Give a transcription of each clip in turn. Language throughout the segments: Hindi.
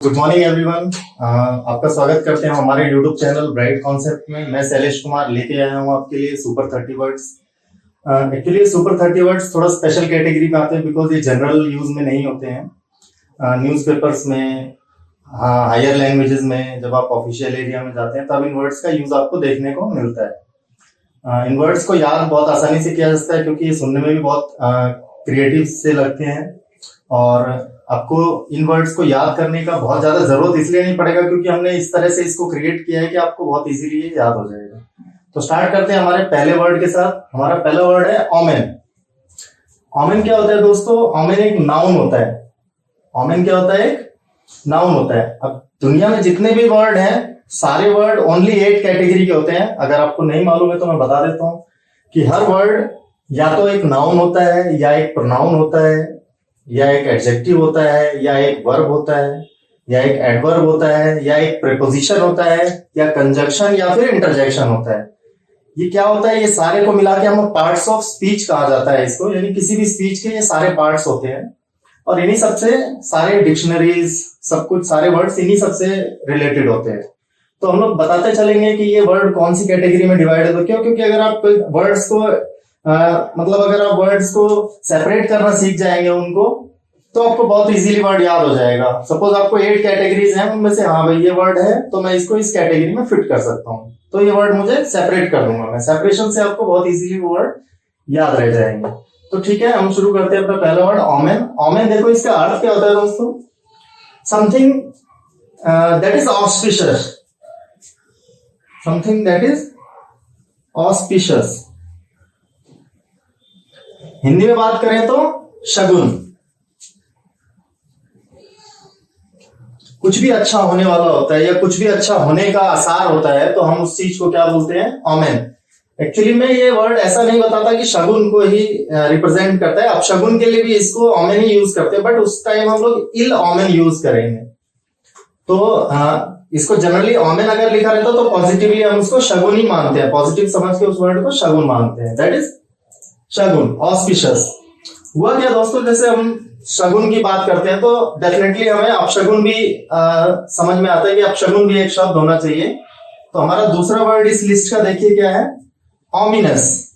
Good morning everyone. आपका स्वागत करते हैं हमारे यूट्यूब चैनल ब्राइट कॉन्सेप्ट में। मैं शैलेश कुमार लेके आया हूँ आपके लिए super 30 words. Actually super 30 words थोड़ा स्पेशल कैटेगरी में आते हैं बिकॉज ये जनरल यूज में नहीं होते हैं। न्यूज़पेपर्स में, हाँ, हायर लैंग्वेजेस में जब आप ऑफिशियल एरिया में जाते हैं तब इन वर्ड्स का यूज आपको देखने को मिलता है। इन वर्ड्स को याद बहुत आसानी से किया जा सकता है क्योंकि ये सुनने में भी बहुत क्रिएटिव से लगते हैं और आपको इन वर्ड्स को याद करने का बहुत ज्यादा जरूरत इसलिए नहीं पड़ेगा क्योंकि हमने इस तरह से इसको क्रिएट किया है कि आपको बहुत इजीली ये याद हो जाएगा। तो स्टार्ट करते हैं हमारे पहले वर्ड के साथ। हमारा पहला वर्ड है ओमेन। ओमेन क्या होता है दोस्तों? ओमेन एक नाउन होता है। ओमेन क्या होता है? एक नाउन होता है। अब दुनिया में जितने भी वर्ड हैं सारे वर्ड ओनली 8 कैटेगरी के होते हैं। अगर आपको नहीं मालूम है तो मैं बता देता हूं कि हर वर्ड या तो एक नाउन होता है, या एक प्रोनाउन होता है, या एक एडजेक्टिव होता है, या एक वर्ब होता है, या एक एडवर्ब होता है, या एक प्रीपोजिशन होता है, या कंजंक्शन या फिर इंटरजेक्शन होता है। ये क्या होता है? ये सारे को मिला के हम पार्ट्स ऑफ स्पीच कहा जाता है इसको, यानी किसी भी स्पीच के ये सारे पार्ट्स होते हैं और इन्हीं सबसे सारे डिक्शनरीज, सब कुछ, सारे वर्ड्स इन्हीं सबसे रिलेटेड होते हैं। तो हम लोग बताते चलेंगे कि ये वर्ड कौन सी कैटेगरी में डिवाइड है। तो क्यों? क्योंकि अगर आप वर्ड्स को अगर आप वर्ड्स को सेपरेट करना सीख जाएंगे उनको तो आपको बहुत इजीली वर्ड याद हो जाएगा। सपोज आपको 8 कैटेगरीज हैं, उनमें से हाँ भाई ये वर्ड है तो मैं इसको इस कैटेगरी में फिट कर सकता हूँ, तो ये वर्ड मुझे सेपरेट कर दूंगा मैं। सेपरेशन से आपको बहुत इजीली वो वर्ड याद रह जाएंगे। तो ठीक है, हम शुरू करते हैं अपना पहला वर्ड ओमेन। ओमेन देखो इसका अर्थ क्या होता है दोस्तों? Something that is auspicious. Something that is auspicious. Hindi में बात करें तो शगुन। कुछ भी अच्छा होने वाला होता है या कुछ भी अच्छा होने का आसार होता है तो हम उस चीज को क्या बोलते हैं? ओमेन। एक्चुअली में ये वर्ड ऐसा नहीं बताता कि शगुन को ही रिप्रेजेंट करता है। अब शगुन के लिए भी इसको ओमेन ही यूज करते हैं, बट उस टाइम हम लोग इल ओमेन यूज करेंगे। तो इसको जनरली ओमेन अगर लिखा रहता तो पॉजिटिवली हम उसको शगुन ही मानते हैं, पॉजिटिव समझ के उस वर्ड को शगुन मानते हैं। That is Shagun, auspicious. हुआ क्या दोस्तों, जैसे हम शगुन की बात करते हैं तो डेफिनेटली हमें अपशगुन भी समझ में आता है कि अपशगुन भी एक शब्द होना चाहिए। तो हमारा दूसरा वर्ड इस लिस्ट का देखिए क्या है? ऑमिनस।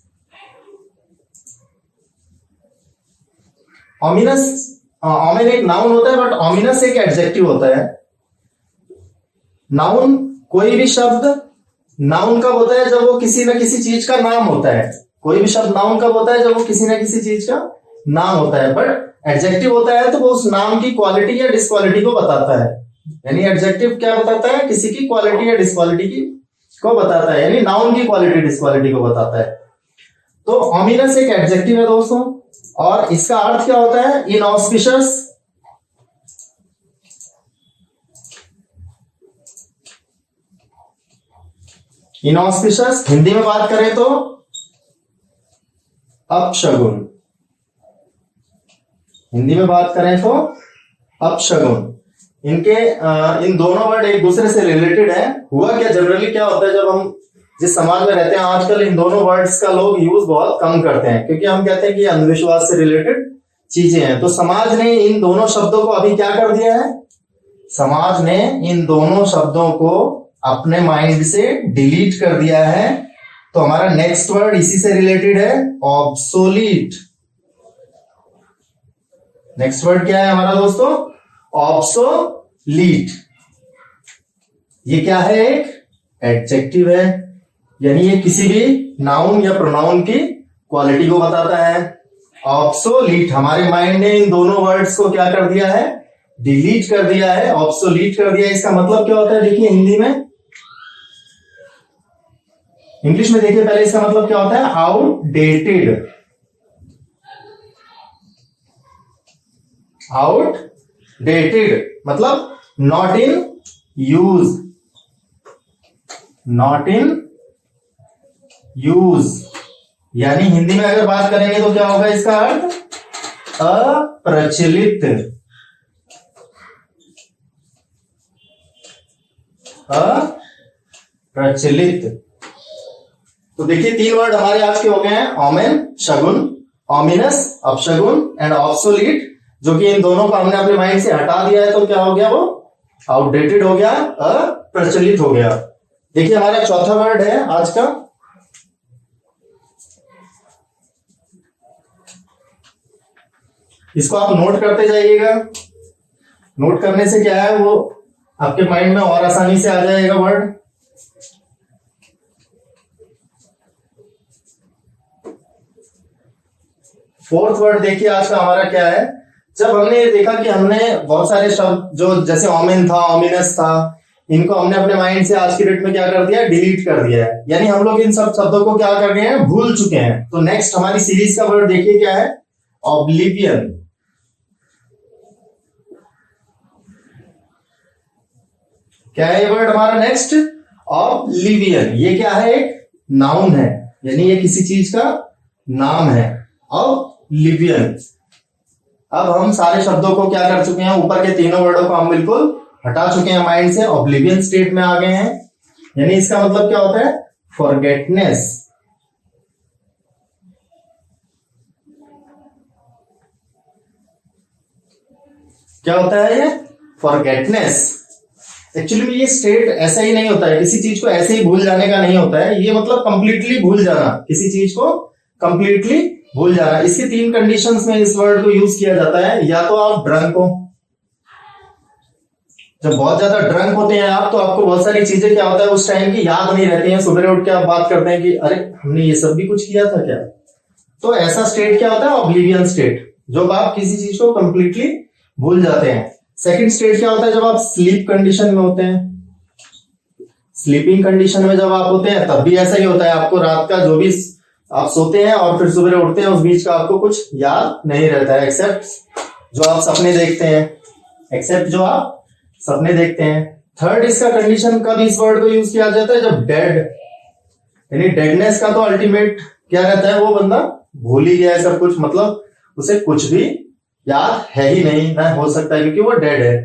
ऑमिनस, ओमेन एक नाउन होता है बट ऑमिनस एक एडजेक्टिव होता है। नाउन कोई भी शब्द नाउन कब होता है? जब वो किसी ना किसी चीज का नाम होता है। कोई भी शब्द नाउन कब होता है? जब वो किसी ना किसी चीज का नाम होता है। बट एडजेक्टिव होता है तो वो उस नाम की क्वालिटी या डिसक्वालिटी को बताता है। यानी एडजेक्टिव क्या बताता है? किसी की क्वालिटी या डिसक्वालिटी की को बताता है, यानी नाउन की क्वालिटी डिसक्वालिटी को बताता है। तो ऑमिनस एक एडजेक्टिव है दोस्तों और इसका अर्थ क्या होता है? इनऑस्पिशियस। इनऑस्पिशियस हिंदी में बात करें तो अपशगुन। हिंदी में बात करें तो अपशगुन। इनके इन दोनों वर्ड एक दूसरे से रिलेटेड है। हुआ क्या, जनरली क्या होता है जब हम जिस समाज में रहते हैं आजकल इन दोनों वर्ड्स का लोग यूज बहुत कम करते हैं क्योंकि हम कहते हैं कि अंधविश्वास से रिलेटेड चीजें हैं। तो समाज ने इन दोनों शब्दों को अभी क्या कर दिया है? समाज ने इन दोनों शब्दों को अपने माइंड से डिलीट कर दिया है। तो हमारा नेक्स्ट वर्ड इसी से रिलेटेड है, ऑब्सोलीट। नेक्स्ट वर्ड क्या है हमारा दोस्तों? ऑब्सोलीट। ये क्या है? एक एडजेक्टिव है, यानी ये किसी भी नाउन या प्रोनाउन की क्वालिटी को बताता है। ऑब्सोलीट, हमारे माइंड ने इन दोनों वर्ड्स को क्या कर दिया है? डिलीट कर दिया है, ऑब्सोलीट कर दिया है। इसका मतलब क्या होता है? देखिए हिंदी में, इंग्लिश में देखिए पहले इसका मतलब क्या होता है? आउटडेटेड। आउटडेटेड मतलब not in use. Not in use यानी हिंदी में अगर बात करेंगे तो क्या होगा इसका अर्थ? अप्रचलित। अप्रचलित। तो देखिए 3 वर्ड हमारे आज के हो गए हैं, ओमेन, शगुन, ओमिनस, अपशगुन एंड ऑब्सोलीट, जो कि इन दोनों को हमने अपने माइंड से हटा दिया है। तो क्या हो गया? वो आउटडेटेड हो गया, अप्रचलित हो गया। देखिए हमारा चौथा वर्ड है आज का, इसको आप नोट करते जाइएगा। नोट करने से क्या है, वो आपके माइंड में और आसानी से आ जाएगा वर्ड। फोर्थ वर्ड देखिए आज का हमारा क्या है। जब हमने देखा कि हमने बहुत सारे शब्द जो जैसे ओमिन था, ओमिनस था, इनको हमने अपने माइंड से आज की डेट में क्या कर दिया, डिलीट कर दिया है। यानी हम लोग इन सब शब्दों को क्या कर रहे हैं, भूल चुके हैं। तो नेक्स्ट हमारी सीरीज का वर्ड देखिए क्या है, ऑब्लिवियन। क्या है ये वर्ड हमारा नेक्स्ट, ऑब्लिवियन। ये क्या है, एक नाउन है, यानी ये किसी चीज का नाम है, ऑब्लिवियन। अब हम सारे शब्दों को क्या कर चुके हैं, ऊपर के तीनों वर्डों को हम बिल्कुल हटा चुके हैं माइंड से, ऑब्लिवियन स्टेट में आ गए हैं। यानी इसका मतलब क्या होता है, फॉरगेटनेस। क्या होता है ये, फॉरगेटनेस। एक्चुअली में ये स्टेट ऐसा ही नहीं होता है, किसी चीज को ऐसे ही भूल जाने का नहीं होता है। ये मतलब कंप्लीटली भूल जाना, किसी चीज को कंप्लीटली भूल जाना। इसके तीन कंडीशंस में इस वर्ड को यूज किया जाता है। या तो आप ड्रंक हो, जब बहुत ज्यादा ड्रंक होते हैं आप, तो आपको बहुत सारी चीजें क्या होता है उस टाइम की याद नहीं रहती हैं। सुबह उठ के आप बात करते हैं कि अरे हमने ये सब भी कुछ किया था क्या। तो ऐसा स्टेट क्या होता है, ऑब्लिवियन स्टेट, जब आप किसी चीज को कंप्लीटली भूल जाते हैं। सेकंड स्टेट क्या होता है, जब आप स्लीप कंडीशन में होते हैं। स्लीपिंग कंडीशन में जब आप होते हैं तब भी ऐसा ही होता है, आपको रात का जो भी आप सोते हैं और फिर सुबह उठते हैं, उस बीच का आपको कुछ याद नहीं रहता है, एक्सेप्ट जो आप सपने देखते हैं, एक्सेप्ट जो आप सपने देखते हैं। थर्ड इसका कंडीशन कब इस वर्ड को यूज किया जाता है, जब डेड, यानी डेडनेस का तो अल्टीमेट क्या रहता है, वो बंदा भूल ही गया है सब कुछ, मतलब उसे कुछ भी याद है ही नहीं, ना हो सकता है क्योंकि वो डेड है।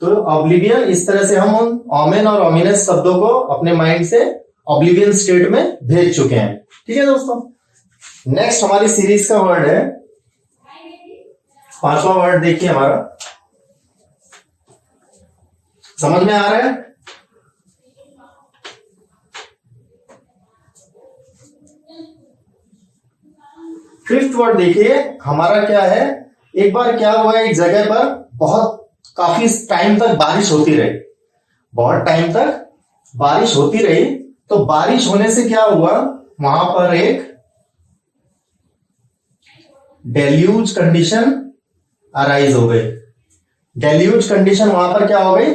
तो ऑब्लिवियन, इस तरह से हम उन ओमेन और ओमिनस शब्दों को अपने माइंड से ऑब्लिवियन स्टेट में भेज चुके हैं। ठीक है दोस्तों, नेक्स्ट हमारी सीरीज का वर्ड है, पांचवा वर्ड देखिए हमारा, समझ में आ रहा है। फिफ्थ वर्ड देखिए हमारा क्या है। एक बार क्या हुआ, एक जगह पर काफी टाइम तक बारिश होती रही, बहुत टाइम तक बारिश होती रही। तो बारिश होने से क्या हुआ, वहां पर एक डेल्यूज कंडीशन अराइज हो गई। डेल्यूज कंडीशन वहां पर क्या हो गई,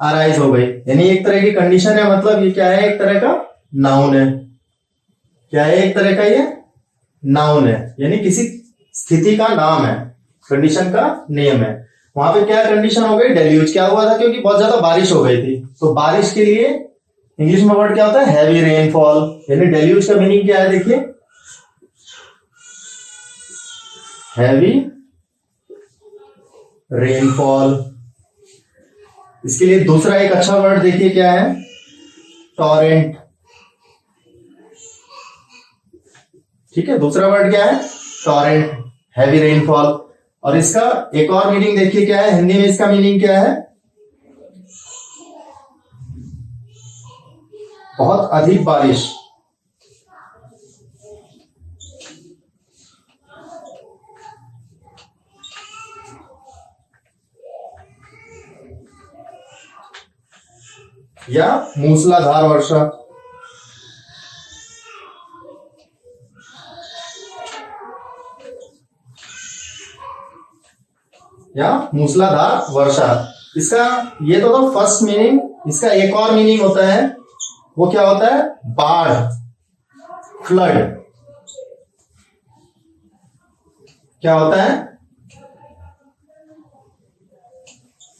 अराइज हो गई। यानी एक तरह की कंडीशन है, मतलब ये क्या है, एक तरह का नाउन है। क्या है, एक तरह का ये नाउन है, यानी किसी स्थिति का नाम है, कंडीशन का नेम है। वहां पे क्या कंडीशन हो गई, डेल्यूज। क्या हुआ था, क्योंकि बहुत ज्यादा बारिश हो गई थी, तो बारिश के लिए इंग्लिश में वर्ड क्या होता है, हैवी रेनफॉल। यानी डेल्यूज का मीनिंग क्या है, देखिए हैवी रेनफॉल। इसके लिए दूसरा एक अच्छा वर्ड देखिए क्या है, टॉरेंट। ठीक है, दूसरा वर्ड क्या है, टॉरेंट, हैवी रेनफॉल। और इसका एक और मीनिंग देखिए क्या है, हिंदी में इसका मीनिंग क्या है, बहुत अधिक बारिश। या मूसलाधार वर्षा। या मूसलाधार वर्षा। इसका ये तो था फर्स्ट मीनिंग। इसका एक और मीनिंग होता है, वो क्या होता है, बाढ़, फ्लड। क्या होता है,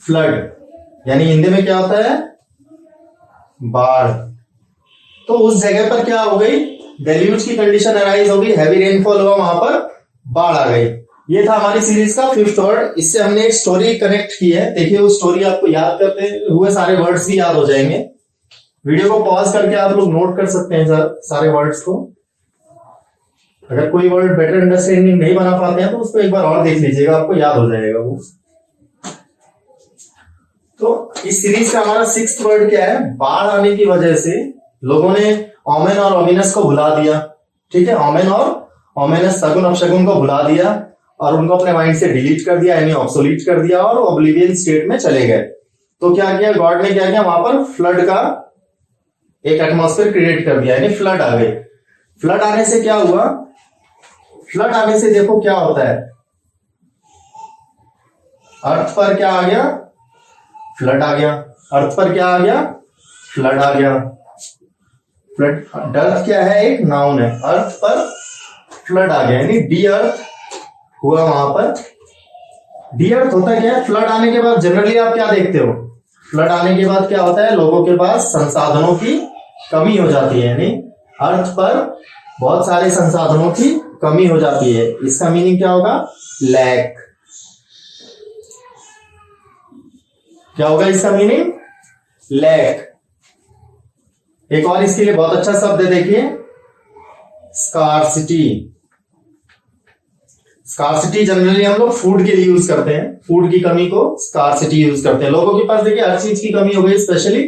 फ्लड, यानी हिंदी में क्या होता है, बाढ़। तो उस जगह पर क्या हो गई, डेल्यूज की कंडीशन अराइज हो गई, हैवी रेनफॉल हुआ, वहां पर बाढ़ आ गई। ये था हमारी सीरीज का फिफ्थ वर्ड। इससे हमने एक स्टोरी कनेक्ट की है। देखिए वो स्टोरी आपको याद करते हुए सारे वर्ड्स भी याद हो जाएंगे। वीडियो को पॉज करके आप लोग नोट कर सकते हैं सारे वर्ड्स को। अगर कोई वर्ड बेटर अंडरस्टैंडिंग नहीं बना पाते हैं तो उसको एक बार और देख लीजिएगा, आपको याद हो जाएगा वो। तो इस सीरीज का हमारा 6th वर्ड क्या है? बाढ़ आने की वजह से लोगों ने ओमेन और ओमिनस को भुला दिया। ठीक है, ओमेन और ओमिनस, सगुन अपशगुन को भुला दिया और उनको अपने माइंड से डिलीट कर दिया, यानी ऑब्सोलीट कर दिया और ओब्लिवियन स्टेट में चले गए। तो क्या किया गॉड ने? क्या किया? वहां पर फ्लड का एक एटमॉस्फेयर क्रिएट कर दिया, यानी फ्लड आ गई। फ्लड आने से क्या हुआ? फ्लड आने से देखो क्या होता है, अर्थ पर क्या आ गया? फ्लड आ गया। अर्थ पर क्या आ गया? फ्लड आ गया। फ्लड, अर्थ क्या है? एक नाउन है। अर्थ पर फ्लड आ गया, यानी डी अर्थ हुआ वहां पर। डी अर्थ होता क्या है? फ्लड आने के बाद जनरली आप क्या देखते हो? फ्लड आने के बाद क्या होता है? लोगों के पास संसाधनों की कमी हो जाती है, यानी अर्थ पर बहुत सारे संसाधनों की कमी हो जाती है। इसका मीनिंग क्या होगा? लैक। क्या होगा इसका मीनिंग? लैक। एक और इसके लिए बहुत अच्छा शब्द है, देखिए, स्कार्सिटी। स्कार्सिटी जनरली हम लोग फूड के लिए यूज करते हैं, फूड की कमी को स्कार्सिटी यूज करते हैं। लोगों के पास देखिए हर चीज की कमी हो गई, स्पेशली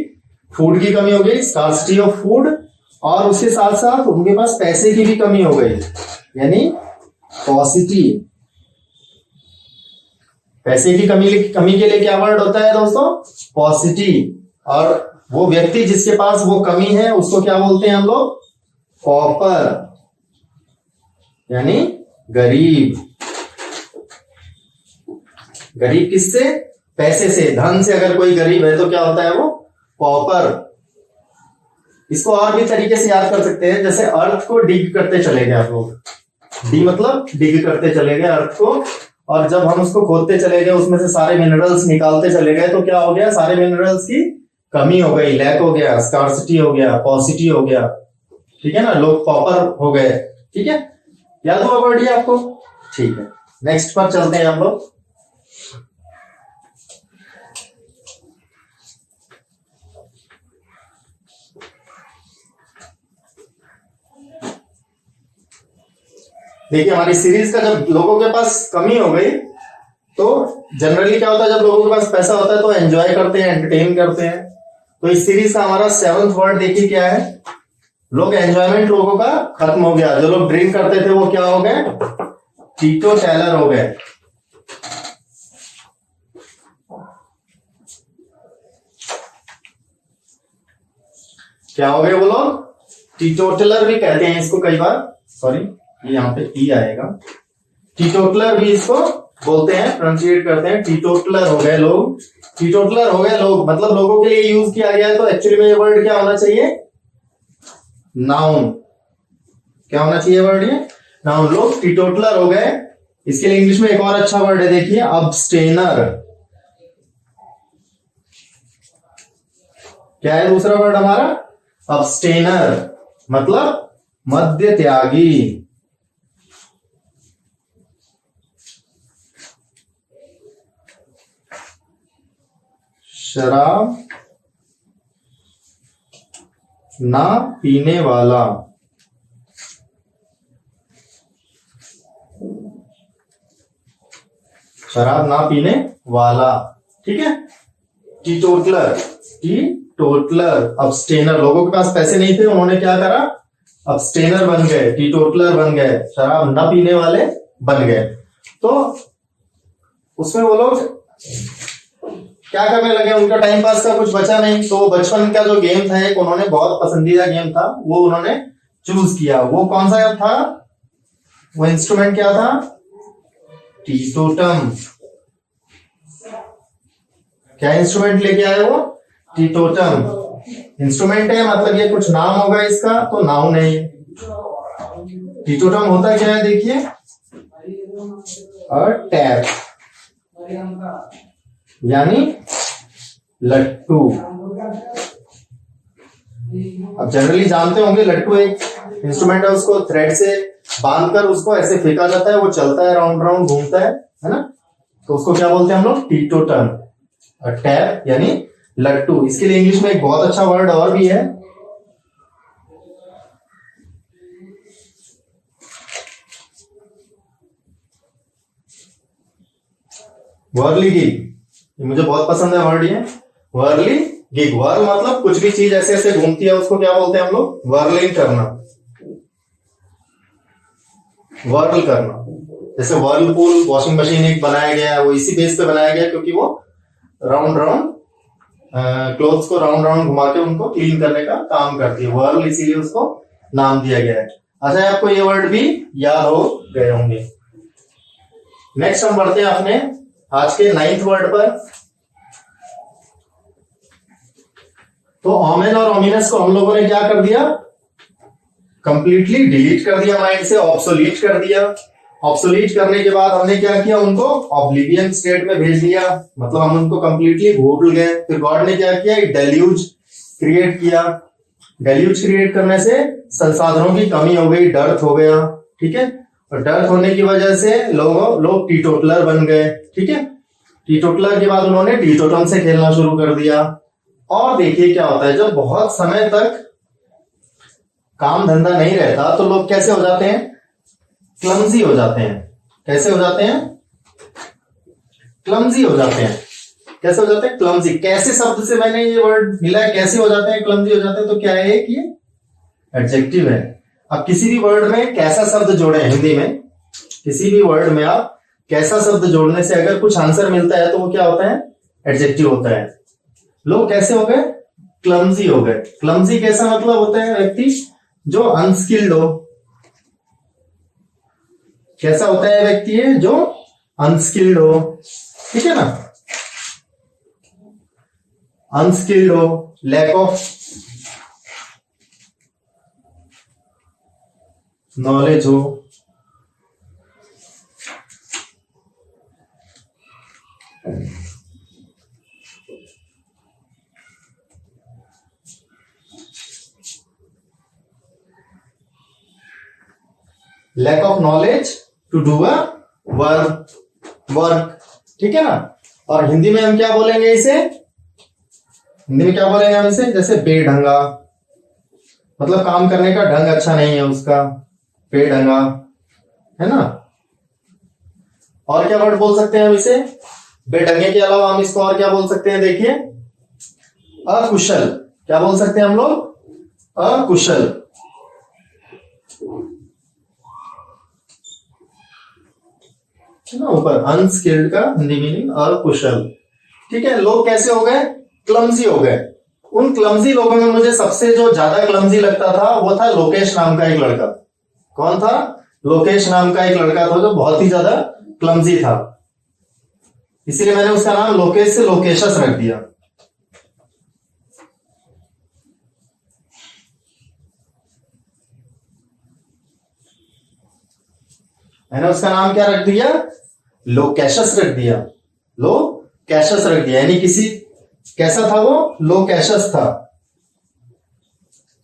फूड की कमी हो गई, स्कार्सिटी ऑफ फूड, और उसके साथ साथ उनके पास पैसे की भी कमी हो गई, यानी पॉसिटी। पैसे की कमी के लिए क्या वर्ड होता है दोस्तों? पॉसिटी। और वो व्यक्ति जिसके पास वो कमी है उसको क्या बोलते हैं हम लोग? पॉपर, यानी गरीब। गरीब किससे? पैसे से, धन से। अगर कोई गरीब है तो क्या होता है वो? पॉपर। इसको और भी तरीके से याद कर सकते हैं, जैसे अर्थ को डिग करते चले गए आप लोग। डी मतलब डिग करते चले गए अर्थ को, और जब हम उसको खोदते चले गए, उसमें से सारे मिनरल्स निकालते चले गए, तो क्या हो गया? सारे मिनरल्स की कमी हो गई, लैक हो गया, स्कार्सिटी हो गया, पॉसिटी हो गया। ठीक है ना, लोग पॉपर हो गए। ठीक है, याद हुआ वर्ड ये आपको? ठीक है, नेक्स्ट पर चलते हैं हम लोग। देखिए हमारी सीरीज का जब लोगों के पास कमी हो गई, तो जनरली क्या होता है? जब लोगों के पास पैसा होता है तो एंजॉय करते हैं, एंटरटेन करते हैं। तो इस सीरीज का हमारा 7th वर्ड देखिए क्या है? लोग, एंजॉयमेंट लोगों का खत्म हो गया। जो लोग ड्रिंक करते थे वो क्या हो गए? टीटो टैलर हो गए। क्या हो गए वो लोग? टीटोटलर भी कहते हैं इसको कई बार, सॉरी यहाँ पे ई आएगा। टीटोटलर भी इसको बोलते हैं, प्रोनाउंसिएट करते हैं। टीटोटलर हो गए लोग। टीटोटलर हो गए लोग मतलब लोगों के लिए यूज किया गया है। तो एक्चुअली में ये वर्ड क्या होना चाहिए? नाउन। क्या होना चाहिए वर्ड ये? नाउन। लोग टीटोटलर हो गए। इसके लिए इंग्लिश में एक और अच्छा वर्ड है, देखिए, अब्स्टेनर। क्या है दूसरा वर्ड हमारा? अब्स्टेनर, मतलब मद्य त्यागी। शराब ना पीने वाला। शराब ना पीने वाला। ठीक है, टीटोटलर। टीटोटलर, अब्स्टेनर। लोगों के पास पैसे नहीं थे, उन्होंने क्या करा? अब्स्टेनर बन गए, टीटोटलर बन गए, शराब ना पीने वाले बन गए। तो उसमें वो लोग क्या करने लगे? उनका टाइम पास का कुछ बचा नहीं, तो बचपन का जो गेम था एक उन्होंने बहुत पसंदीदा गेम था, वो उन्होंने चूज किया। वो कौन सा था? वो इंस्ट्रूमेंट क्या था? टीटोटम। क्या इंस्ट्रूमेंट लेके आए वो? टीटोटम। इंस्ट्रूमेंट है मतलब ये कुछ नाम होगा इसका, तो नाउन है ये। टीटोटम होता क्या है देखिए? और टैप, यानी लट्टू। अब जनरली जानते होंगे लट्टू एक इंस्ट्रूमेंट है, उसको थ्रेड से बांधकर उसको ऐसे फेंका जाता है, वो चलता है, राउंड राउंड घूमता है ना? तो उसको क्या बोलते हैं हम लोग? टीटोटम। और टैप यानी लट्टू। इसके लिए इंग्लिश में एक बहुत अच्छा वर्ड और भी है, वर्लिगी। मुझे बहुत पसंद है वर्ड ये, वर्ली गिग। वर्ल मतलब कुछ भी चीज ऐसे ऐसे घूमती है उसको क्या बोलते हैं हम लोग? वर्लिंग करना, वर्ल करना। जैसे वर्लपूल वॉशिंग मशीन एक बनाया गया है, वो इसी बेस पे बनाया गया क्योंकि वो राउंड राउंड क्लोथ्स को राउंड राउंड घुमा के उनको क्लीन करने का काम करती है, वर्ल, इसीलिए उसको नाम दिया गया है। अच्छा, आपको ये वर्ड भी याद हो गए होंगे। नेक्स्ट हम बढ़ते हैं अपने आज के 9th वर्ड पर। तो ओमेन और ओमिनस को हम लोगों ने क्या कर दिया? कंप्लीटली डिलीट कर दिया माइंड से, ऑब्सोलीट कर दिया। ऑब्सोलीट करने के बाद हमने क्या किया? उनको ऑब्लिवियन स्टेट में भेज दिया, मतलब हम उनको कंप्लीटली भूल गए। फिर गॉड ने क्या किया? एक डेल्यूज क्रिएट किया। डेल्यूज क्रिएट करने से संसाधनों की कमी हो गई, डर्थ हो गया, ठीक है। और डर्थ होने की वजह से लोग टीटोटलर बन गए, ठीक है। टीटोटलर के बाद उन्होंने टीटोटम से खेलना शुरू कर दिया। और देखिए क्या होता है, जब बहुत समय तक काम धंधा नहीं रहता तो लोग कैसे हो जाते हैं? क्लमजी हो जाते हैं। कैसे हो जाते हैं? क्लमजी हो जाते हैं। कैसे हो जाते हैं? क्लमजी। कैसे शब्द से मैंने ये वर्ड मिला है, कैसे हो जाते हैं क्लमजी हो जाते हैं, तो क्या है कि एडजेक्टिव है। अब किसी भी वर्ड में कैसा शब्द जोड़े, हिंदी में किसी भी वर्ड में आप कैसा शब्द जोड़ने से अगर कुछ आंसर मिलता है तो वो क्या होता है? एडजेक्टिव होता है। लोग कैसे हो गए? क्लमजी हो गए। क्लमजी कैसा मतलब होता है? व्यक्ति जो अनस्किल्ड हो। कैसा होता है व्यक्ति है जो अनस्किल्ड हो, ठीक है ना। अनस्किल्ड हो, लैक ऑफ नॉलेज हो, lack of knowledge to do a work, ठीक है ना। और हिंदी में हम क्या बोलेंगे इसे? हिंदी में क्या बोलेंगे हम इसे? जैसे बेढंगा, मतलब काम करने का ढंग अच्छा नहीं है उसका, बेढंगा, है ना। और क्या वर्ड बोल सकते हैं हम इसे? बेढंगे के अलावा हम इसको और क्या बोल सकते हैं? देखिए, अकुशल। क्या बोल सकते हैं हम लोग? अकुशल। ऊपर अनस्किल्ड का हिंदी मीनिंग अकुशल, ठीक है। लोग कैसे हो गए? क्लमजी हो गए। उन क्लमजी लोगों में मुझे सबसे जो ज्यादा क्लमजी लगता था वो था लोकेश नाम का एक लड़का। कौन था? लोकेश नाम का एक लड़का था जो बहुत ही ज्यादा क्लमजी था, इसीलिए मैंने उसका नाम लोकेश से लोकेशस रख दिया। मैंने उसका नाम क्या रख दिया? लोकेशस रख दिया। लोकेशस रख दिया, यानी किसी कैसा था वो? लोकेशस था।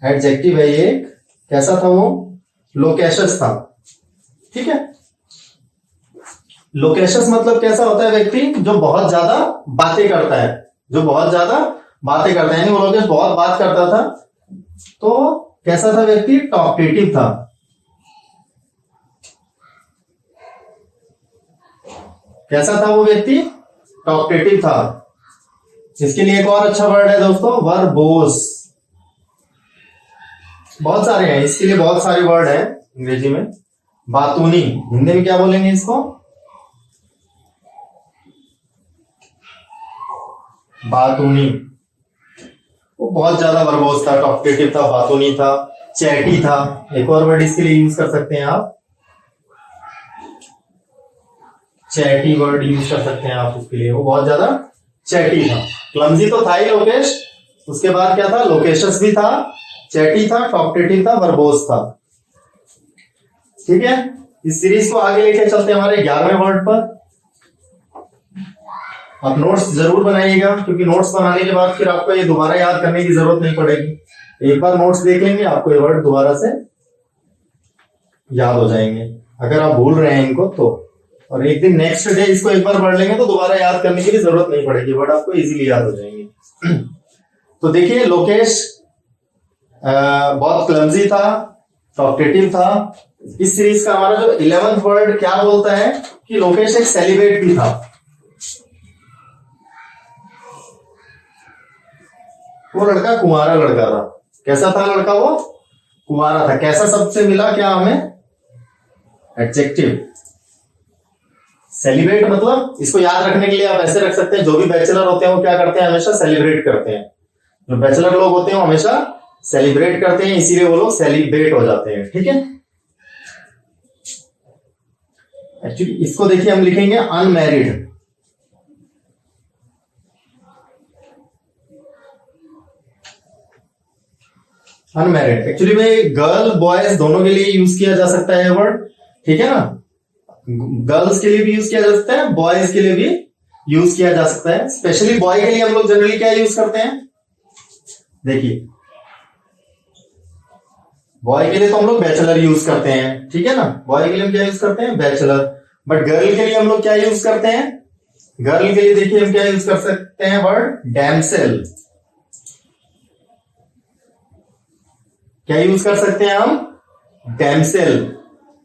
एडजेक्टिव है ये। कैसा था वो? लोकेशस था, ठीक है। लोकेशस मतलब कैसा होता है? व्यक्ति जो बहुत ज्यादा बातें करता है, जो बहुत ज्यादा बातें करता है, यानी वो लोकेश बहुत बात करता था। तो कैसा था व्यक्ति? टॉकटेटिव था। कैसा था वो व्यक्ति? टॉकटेटिव था। इसके लिए एक और अच्छा वर्ड है दोस्तों, वर्बोस। बहुत सारे हैं इसके लिए, बहुत सारे वर्ड है अंग्रेजी में। बातूनी, हिंदी में क्या बोलेंगे इसको? बातूनी। वो बहुत ज्यादा वर्बोस था, टॉकटेटिव था, बातूनी था, चैटी था। एक और वर्ड इसके लिए यूज कर सकते हैं आप, चैटी वर्ड यूज कर सकते हैं आप उसके लिए। वो बहुत ज्यादा चैटी था। क्लमजी तो था ही लोकेश, उसके बाद क्या था? लोकेशस भी था, चैटी था, टॉकटेटिव था, वर्बोस था, ठीक है। इस सीरीज को आगे लेके चलते हैं हमारे 11वें वर्ड पर। आप नोट्स जरूर बनाइएगा, क्योंकि नोट्स बनाने के बाद फिर आपको ये दोबारा याद करने की जरूरत नहीं पड़ेगी। एक बार नोट्स देख लेंगे, आपको ये वर्ड दोबारा से याद हो जाएंगे अगर आप भूल रहे हैं इनको तो। और एक दिन नेक्स्ट डे इसको एक बार पढ़ लेंगे तो दोबारा याद करने की भी जरूरत नहीं पड़ेगी, वर्ड आपको इजीली याद हो जाएंगे। तो देखिए, लोकेश बहुत क्लमजी था, टॉकटेटिव था। इस सीरीज का हमारा जो 11th वर्ड क्या बोलता है कि लोकेश एक सेलिब्रेट भी था। वो लड़का कुंवारा लड़का था। कैसा था लड़का? वो कुंवारा था। कैसा शब्द से मिला क्या हमें? एडजेक्टिव। सेलिब्रेट मतलब, इसको याद रखने के लिए आप ऐसे रख सकते हैं, जो भी बैचलर होते हैं वो क्या करते हैं? हमेशा सेलिब्रेट करते हैं। जो बैचलर लोग होते हैं वो हमेशा सेलिब्रेट करते हैं, इसीलिए वो लोग सेलिब्रेट हो जाते हैं। ठीक है। एक्चुअली इसको देखिए, हम लिखेंगे अनमैरिड। अनमैरिड एक्चुअली में गर्ल बॉयज दोनों के लिए यूज किया जा सकता है वर्ड। ठीक है ना। गर्ल्स के लिए भी यूज किया जा सकता है, बॉयज के लिए भी यूज किया जा सकता है। स्पेशली बॉय के लिए हम लोग जनरली क्या यूज करते हैं? देखिए, बॉय के लिए तो हम लोग बैचलर यूज करते हैं। ठीक है ना। बॉय के लिए हम क्या यूज करते हैं? बैचलर। बट गर्ल के लिए हम लोग क्या यूज करते हैं? गर्ल के लिए देखिए हम क्या यूज कर सकते हैं? Word damsel. क्या यूज कर सकते हैं हम? डैमसेल।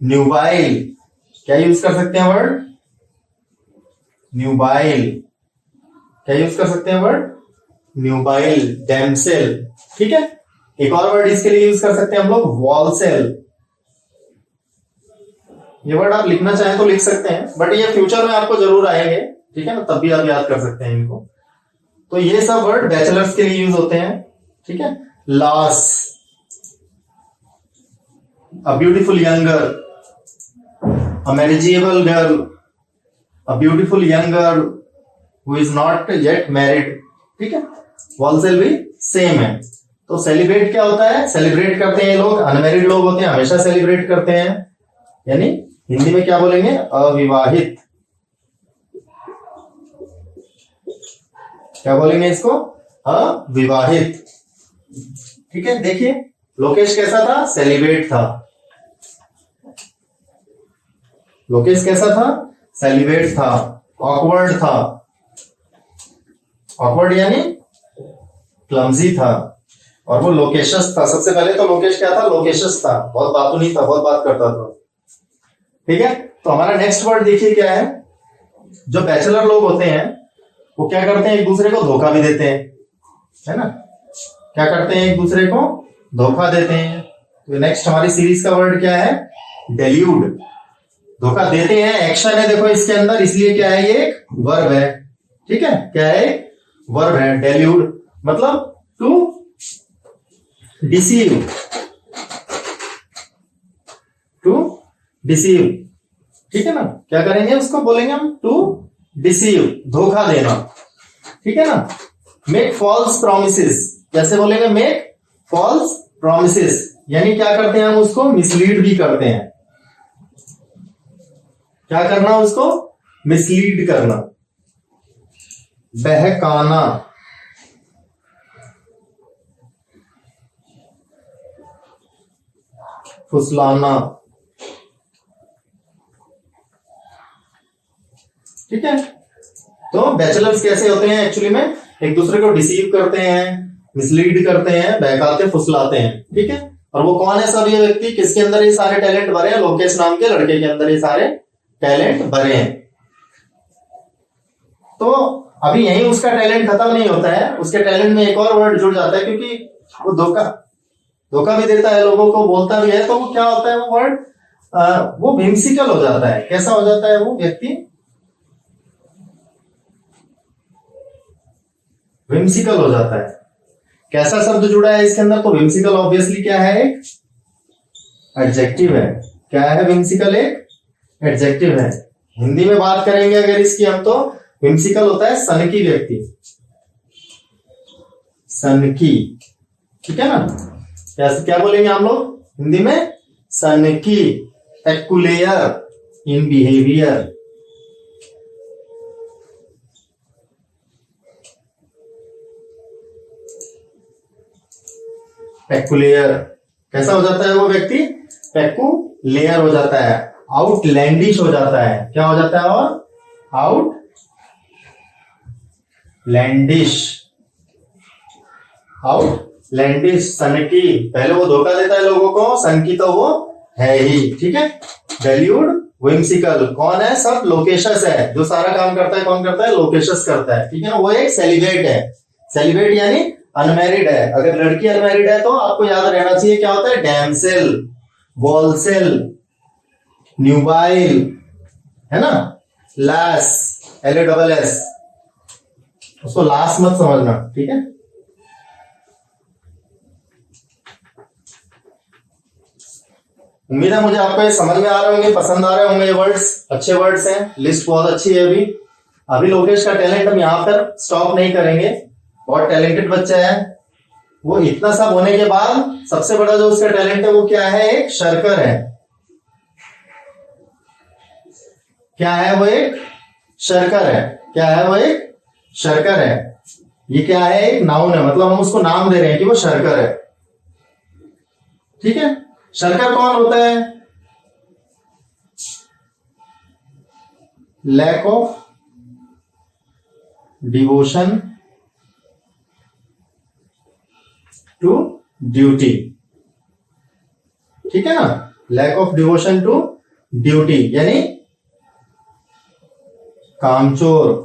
न्यूबाइल। क्या यूज कर सकते हैं वर्ड? न्यूबाइल। क्या यूज कर सकते हैं वर्ड? न्यूबाइल, डैमसेल। ठीक है। एक और वर्ड इसके लिए यूज कर सकते हैं हम लोग, वॉलसेल। ये वर्ड आप लिखना चाहें तो लिख सकते हैं, बट ये फ्यूचर में आपको जरूर आएंगे। ठीक है ना। तब भी आप याद कर सकते हैं इनको। तो ये सब वर्ड बैचलर्स के लिए यूज होते हैं। ठीक है। Loss, a beautiful young girl, a marriageable girl, a beautiful young girl who is not yet married। ठीक है। वॉलसेल भी सेम है। तो सेलिब्रेट क्या होता है? सेलिब्रेट करते हैं ये लोग, अनमैरिड लोग होते हैं, हमेशा सेलिब्रेट करते हैं। यानी हिंदी में क्या बोलेंगे? अविवाहित। क्या बोलेंगे इसको? अविवाहित। ठीक है। देखिए लोकेश कैसा था? सेलिब्रेट था। लोकेश कैसा था? सेलिब्रेट था। ऑकवर्ड था। ऑकवर्ड यानी क्लमजी था। और वो लोकेशस था। सबसे पहले तो लोकेश क्या था? लोकेशस था। बहुत बातूनी था, बहुत बात करता था। ठीक है। तो हमारा नेक्स्ट वर्ड देखिए क्या है। जो बैचलर लोग होते हैं वो क्या करते हैं? एक दूसरे को धोखा भी देते हैं, है ना। क्या करते हैं? एक दूसरे को धोखा देते हैं। तो नेक्स्ट हमारी सीरीज का वर्ड क्या है? डेल्यूड। धोखा देते हैं, एक्शन है देखो इसके अंदर, इसलिए क्या है? ये एक वर्ब है। ठीक है। क्या है? वर्ब है। डेल्यूड मतलब टू डिसीव। To deceive. ठीक है ना। क्या करेंगे? उसको बोलेंगे हम टू डिसीव, धोखा देना। ठीक है ना। Make false promises. कैसे बोलेंगे? मेक फॉल्स प्रोमिसेस यानी क्या करते हैं हम? उसको मिसलीड भी करते हैं। क्या करना? उसको मिसलीड करना, बहकाना, फुसलाना। ठीक है। तो बैचलर्स कैसे होते हैं? एक्चुअली में एक दूसरे को डिसीव करते हैं, मिसलीड करते हैं, बहकाते, फुसलाते हैं। ठीक है। और वो कौन है सब ये व्यक्ति? किसके अंदर ये सारे टैलेंट भरे हैं? लोकेश नाम के लड़के के अंदर ये सारे टैलेंट भरे हैं। तो अभी यही उसका टैलेंट खत्म नहीं होता है, उसके टैलेंट में एक और वर्ड जुड़ जाता है, क्योंकि वो धोखा भी देता है लोगों को, बोलता भी है। तो वो क्या होता है? वो वर्ड वो विम्सिकल हो जाता है। कैसा हो जाता है वो व्यक्ति? विम्सिकल हो जाता है। कैसा शब्द जुड़ा है इसके अंदर? तो विम्सिकल ऑब्वियसली क्या है? एक एडजेक्टिव है। क्या है विम्सिकल? एक एडजेक्टिव है। हिंदी में बात करेंगे अगर इसकी हम, तो विम्सिकल होता है सनकी व्यक्ति। सनकी। ठीक है ना। क्या बोलेंगे हम लोग हिंदी में? सनकी, पेकुलियर इन बिहेवियर। पेकुलियर कैसा हो जाता है वो व्यक्ति? पेकुलियर हो जाता है, आउटलैंडिश हो जाता है। क्या हो जाता है? और आउटलैंडिश, सनकी। पहले वो धोखा देता है लोगों को, सनकी तो वो है ही। ठीक है। डेल्यूड, विम्सिकल कौन है? सब लोकेशस है। जो सारा काम करता है कौन करता है? लोकेशस करता है। ठीक है ना। वो एक सेलिब्रेट है। सेलिब्रेट यानी अनमैरिड है, अगर लड़की अनमैरिड है तो आपको याद रहना चाहिए क्या होता है, डैमसेल, बॉलसेल, न्यूबाइल, है ना, लास, LASS, उसको लास मत समझना, ठीक है। उम्मीद है मुझे आपको ये समझ में आ रहे होंगे, पसंद आ रहे होंगे, ये वर्ड्स अच्छे वर्ड्स हैं, लिस्ट बहुत अच्छी है। अभी लोकेश का टैलेंट हम यहाँ पर स्टॉप नहीं करेंगे, बहुत टैलेंटेड बच्चा है वो। इतना सब होने के बाद सबसे बड़ा जो उसका टैलेंट है वो क्या है, एक शर्कर है। क्या है वो, एक शर्कर है। क्या है वो, एक शर्कर है। ये क्या है, एक नाउन है, मतलब हम उसको नाम दे रहे हैं कि वो शर्कर है, ठीक है। शर्कर कौन होता है, lack of devotion to duty, ठीक है ना, lack of devotion to duty, यानी कामचोर,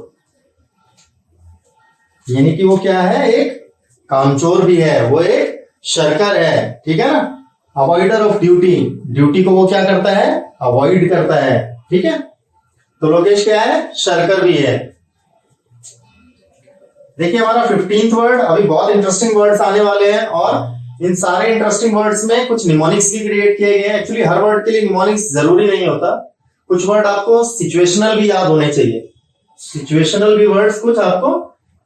यानी कि वो क्या है, एक कामचोर भी है, वो एक शर्कर है, ठीक है ना। अवॉइडर ऑफ ड्यूटी, ड्यूटी को वो क्या करता है, अवॉइड करता है, ठीक है। तो लोकेश क्या है, शर्कर भी है। देखिए हमारा 15th वर्ड, अभी बहुत इंटरेस्टिंग वर्ड्स आने वाले हैं और इन सारे इंटरेस्टिंग वर्ड्स में कुछ निमोनिक्स भी क्रिएट किए गए हैं। एक्चुअली हर वर्ड के लिए निमोनिक्स जरूरी नहीं होता, कुछ वर्ड आपको सिचुएशनल भी याद होने चाहिए, सिचुएशनल भी वर्ड्स कुछ आपको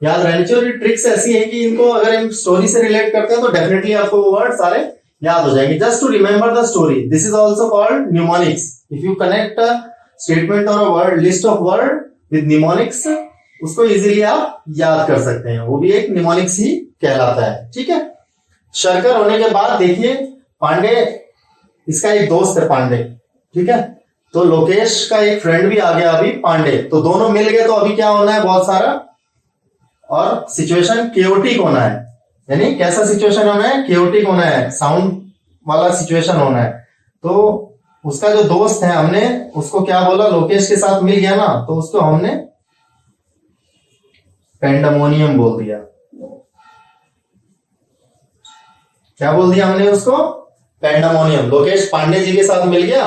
याद रहने चाहिए। और ये ट्रिक्स ऐसी है कि इनको अगर हम स्टोरी से रिलेट करते हैं तो डेफिनेटली आपको वो वर्ड सारे याद हो जाएंगे। Just to remember the story, this is also called mnemonics. If you connect a statement और a word, list of word with mnemonics, उसको इजीली आप याद कर सकते हैं, वो भी एक निमोनिक्स ही कहलाता है, ठीक है। शर्कर होने के बाद देखिए पांडे, इसका एक दोस्त है पांडे, ठीक है। तो लोकेश का एक फ्रेंड भी आ गया अभी, पांडे, तो दोनों मिल गए। तो अभी क्या होना है, बहुत सारा, और सिचुएशन केओटिक होना है, यानी कैसा सिचुएशन होना है, केओटिक होना है, साउंड वाला सिचुएशन होना है। तो उसका जो दोस्त है, हमने उसको क्या बोला, लोकेश के साथ मिल गया ना, तो उसको हमने पेंडामोनियम बोल दिया। क्या बोल दिया हमने उसको, पेंडामोनियम। लोकेश पांडे जी के साथ मिल गया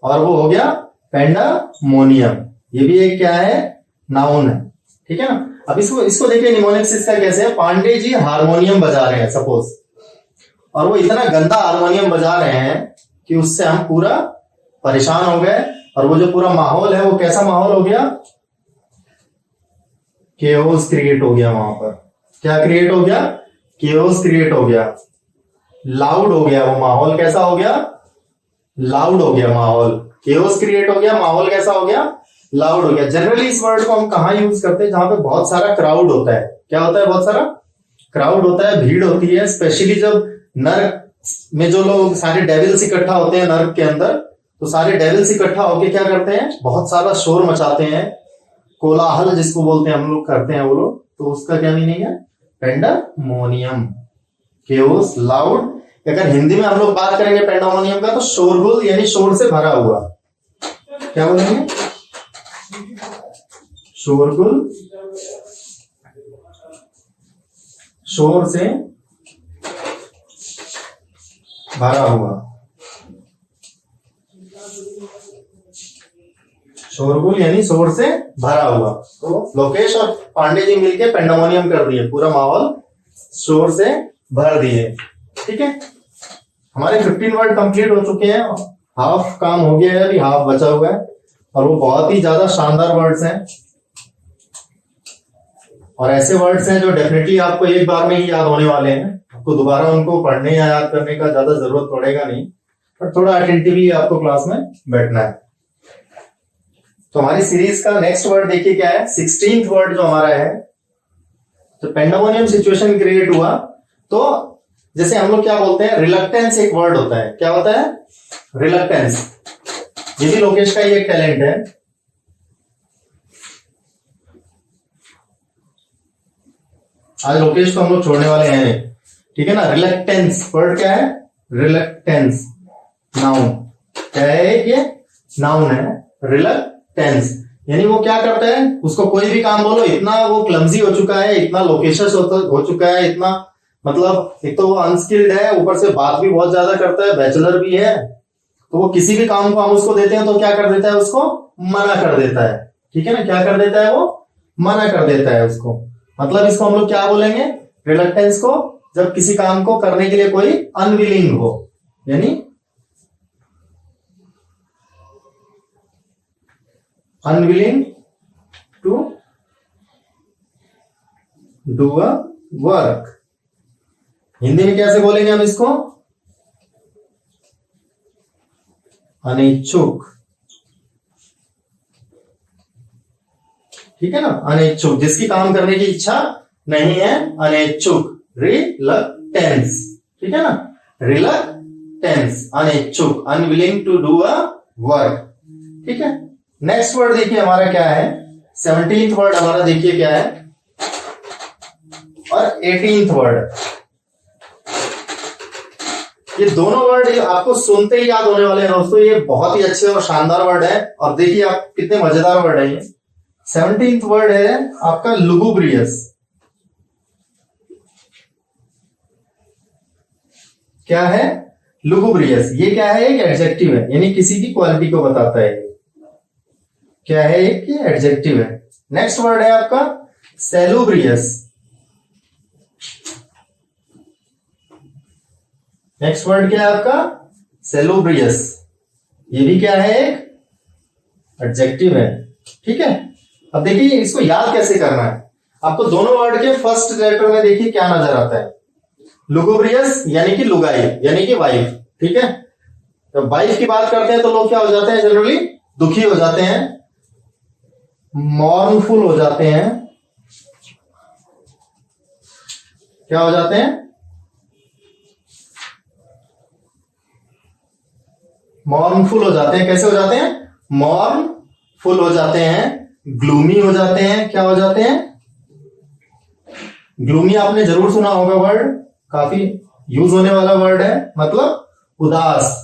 और वो हो गया पेंडामोनियम। ये भी एक क्या है, नाउन है, ठीक है ना। अब इसको देखिए निमोनिक्स इसका कैसे है। पांडे जी हारमोनियम बजा रहे हैं सपोज, और वो इतना गंदा हारमोनियम बजा रहे हैं कि उससे हम पूरा परेशान हो गए। और वो जो पूरा माहौल है वो कैसा माहौल हो गया, केओस क्रिएट हो गया वहां पर। क्या क्रिएट हो गया, केओस क्रिएट हो गया, लाउड हो गया वो माहौल। कैसा हो गया, लाउड हो गया माहौल। केओस क्रिएट हो गया, माहौल कैसा हो गया, लाउड हो गया। जनरली इस वर्ड को हम कहां यूज करते हैं, जहां पे बहुत सारा क्राउड होता है। क्या होता है, बहुत सारा क्राउड होता है, भीड़ होती है। स्पेशली जब नर्क में जो लोग सारे डेविल्स इकट्ठा होते हैं नर्क के अंदर, तो सारे डेविल्स इकट्ठा होके क्या करते हैं, बहुत सारा शोर मचाते हैं, कोलाहल जिसको बोलते हैं हम लोग करते हैं वो लोग। तो उसका क्या मीनिंग है, पेंडामोनियम, केओस, लाउड। अगर हिंदी में हम लोग बात करेंगे पेंडामोनियम का, तो शोरगुल, यानी शोर से भरा हुआ। क्या बोलेंगे, शोरगुल, शोर से भरा हुआ, शोरगुल यानी शोर से भरा हुआ। तो लोकेश और पांडे जी मिलके पेंडामोनियम कर दिए, पूरा माहौल शोर से भर दिए, ठीक है। हमारे 15 वर्ड कंप्लीट हो चुके हैं, हाफ काम हो गया है, अभी हाफ बचा हुआ है, और वो बहुत ही ज्यादा शानदार वर्ड्स हैं। और ऐसे वर्ड्स हैं जो डेफिनेटली आपको एक बार में ही याद होने वाले हैं, आपको दोबारा उनको पढ़ने या याद करने का ज्यादा जरूरत पड़ेगा नहीं, पर थोड़ा अटेंटिवली आपको क्लास में बैठना है। तो हमारी सीरीज का नेक्स्ट वर्ड देखिए क्या है, 16th वर्ड जो हमारा है। तो पेंडामोनियम सिचुएशन क्रिएट हुआ, तो जैसे हम लोग क्या बोलते हैं, रिलक्टेंस एक वर्ड होता है। क्या होता है, रिलक्टेंस। ये भी लोकेश का ही एक टैलेंट है। आज लोकेश को हम लोग छोड़ने वाले हैं, ठीक है ना। रिलक्टेंस वर्ड क्या है, रिलक्टेंस नाउन। क्या है, ये नाउन है, रिलक्टेंस। यानी वो क्या करता है, उसको कोई भी काम बोलो, इतना वो क्लमजी हो चुका है, इतना लोकेशस हो चुका है, इतना मतलब एक तो वो अनस्किल्ड है, ऊपर से बात भी बहुत ज्यादा करता है, बैचलर भी है, तो वो किसी भी काम को हम उसको देते हैं तो क्या कर देता है, उसको मना कर देता है। ठीक है ना, क्या कर देता है, वो मना कर देता है उसको। मतलब इसको हम लोग क्या बोलेंगे, रिलक्टेंस को, जब किसी काम को करने के लिए कोई अनविलिंग हो, यानी unwilling to do a work. Hindi में कैसे बोलेंगे हम इसको, अनिच्छुक। ठीक है ना, अनिच्छुक, जिसकी काम करने की इच्छा नहीं है, अनिच्छुक, रिलक्टेंस। ठीक है ना, रिलक्टेंस, अनिच्छुक, unwilling to do a work. ठीक है, नेक्स्ट वर्ड देखिए हमारा क्या है, 17th वर्ड हमारा देखिए क्या है, और 18th वर्ड। ये दोनों वर्ड आपको सुनते ही याद होने वाले हैं दोस्तों, ये बहुत ही अच्छे और शानदार वर्ड है, और देखिए आप कितने मजेदार वर्ड है ये। 17th वर्ड है आपका लुगुब्रियस। क्या है, लुगुब्रियस। ये क्या है, एक एडजेक्टिव है, यानी किसी की क्वालिटी को बताता है। क्या है, एक एडजेक्टिव है। नेक्स्ट वर्ड है आपका सेलुब्रियस। नेक्स्ट वर्ड क्या है आपका, सेलुब्रियस। ये भी क्या है, एक एडजेक्टिव है। ठीक है, अब देखिए इसको याद कैसे करना है। आपको दोनों वर्ड के फर्स्ट लेटर में देखिए क्या नजर आता है, लुगुब्रियस यानी कि लुगाई, यानी कि वाइफ। ठीक है, तो वाइफ की बात करते हैं तो लोग क्या हो जाते हैं, जनरली दुखी हो जाते हैं, मॉर्नफुल हो जाते हैं। क्या हो जाते हैं, मॉर्नफुल हो जाते हैं। कैसे हो जाते हैं, मॉर्नफुल हो जाते हैं, ग्लूमी हो जाते हैं। क्या हो जाते हैं, ग्लूमी। आपने जरूर सुना होगा वर्ड, काफी यूज होने वाला वर्ड है, मतलब उदास।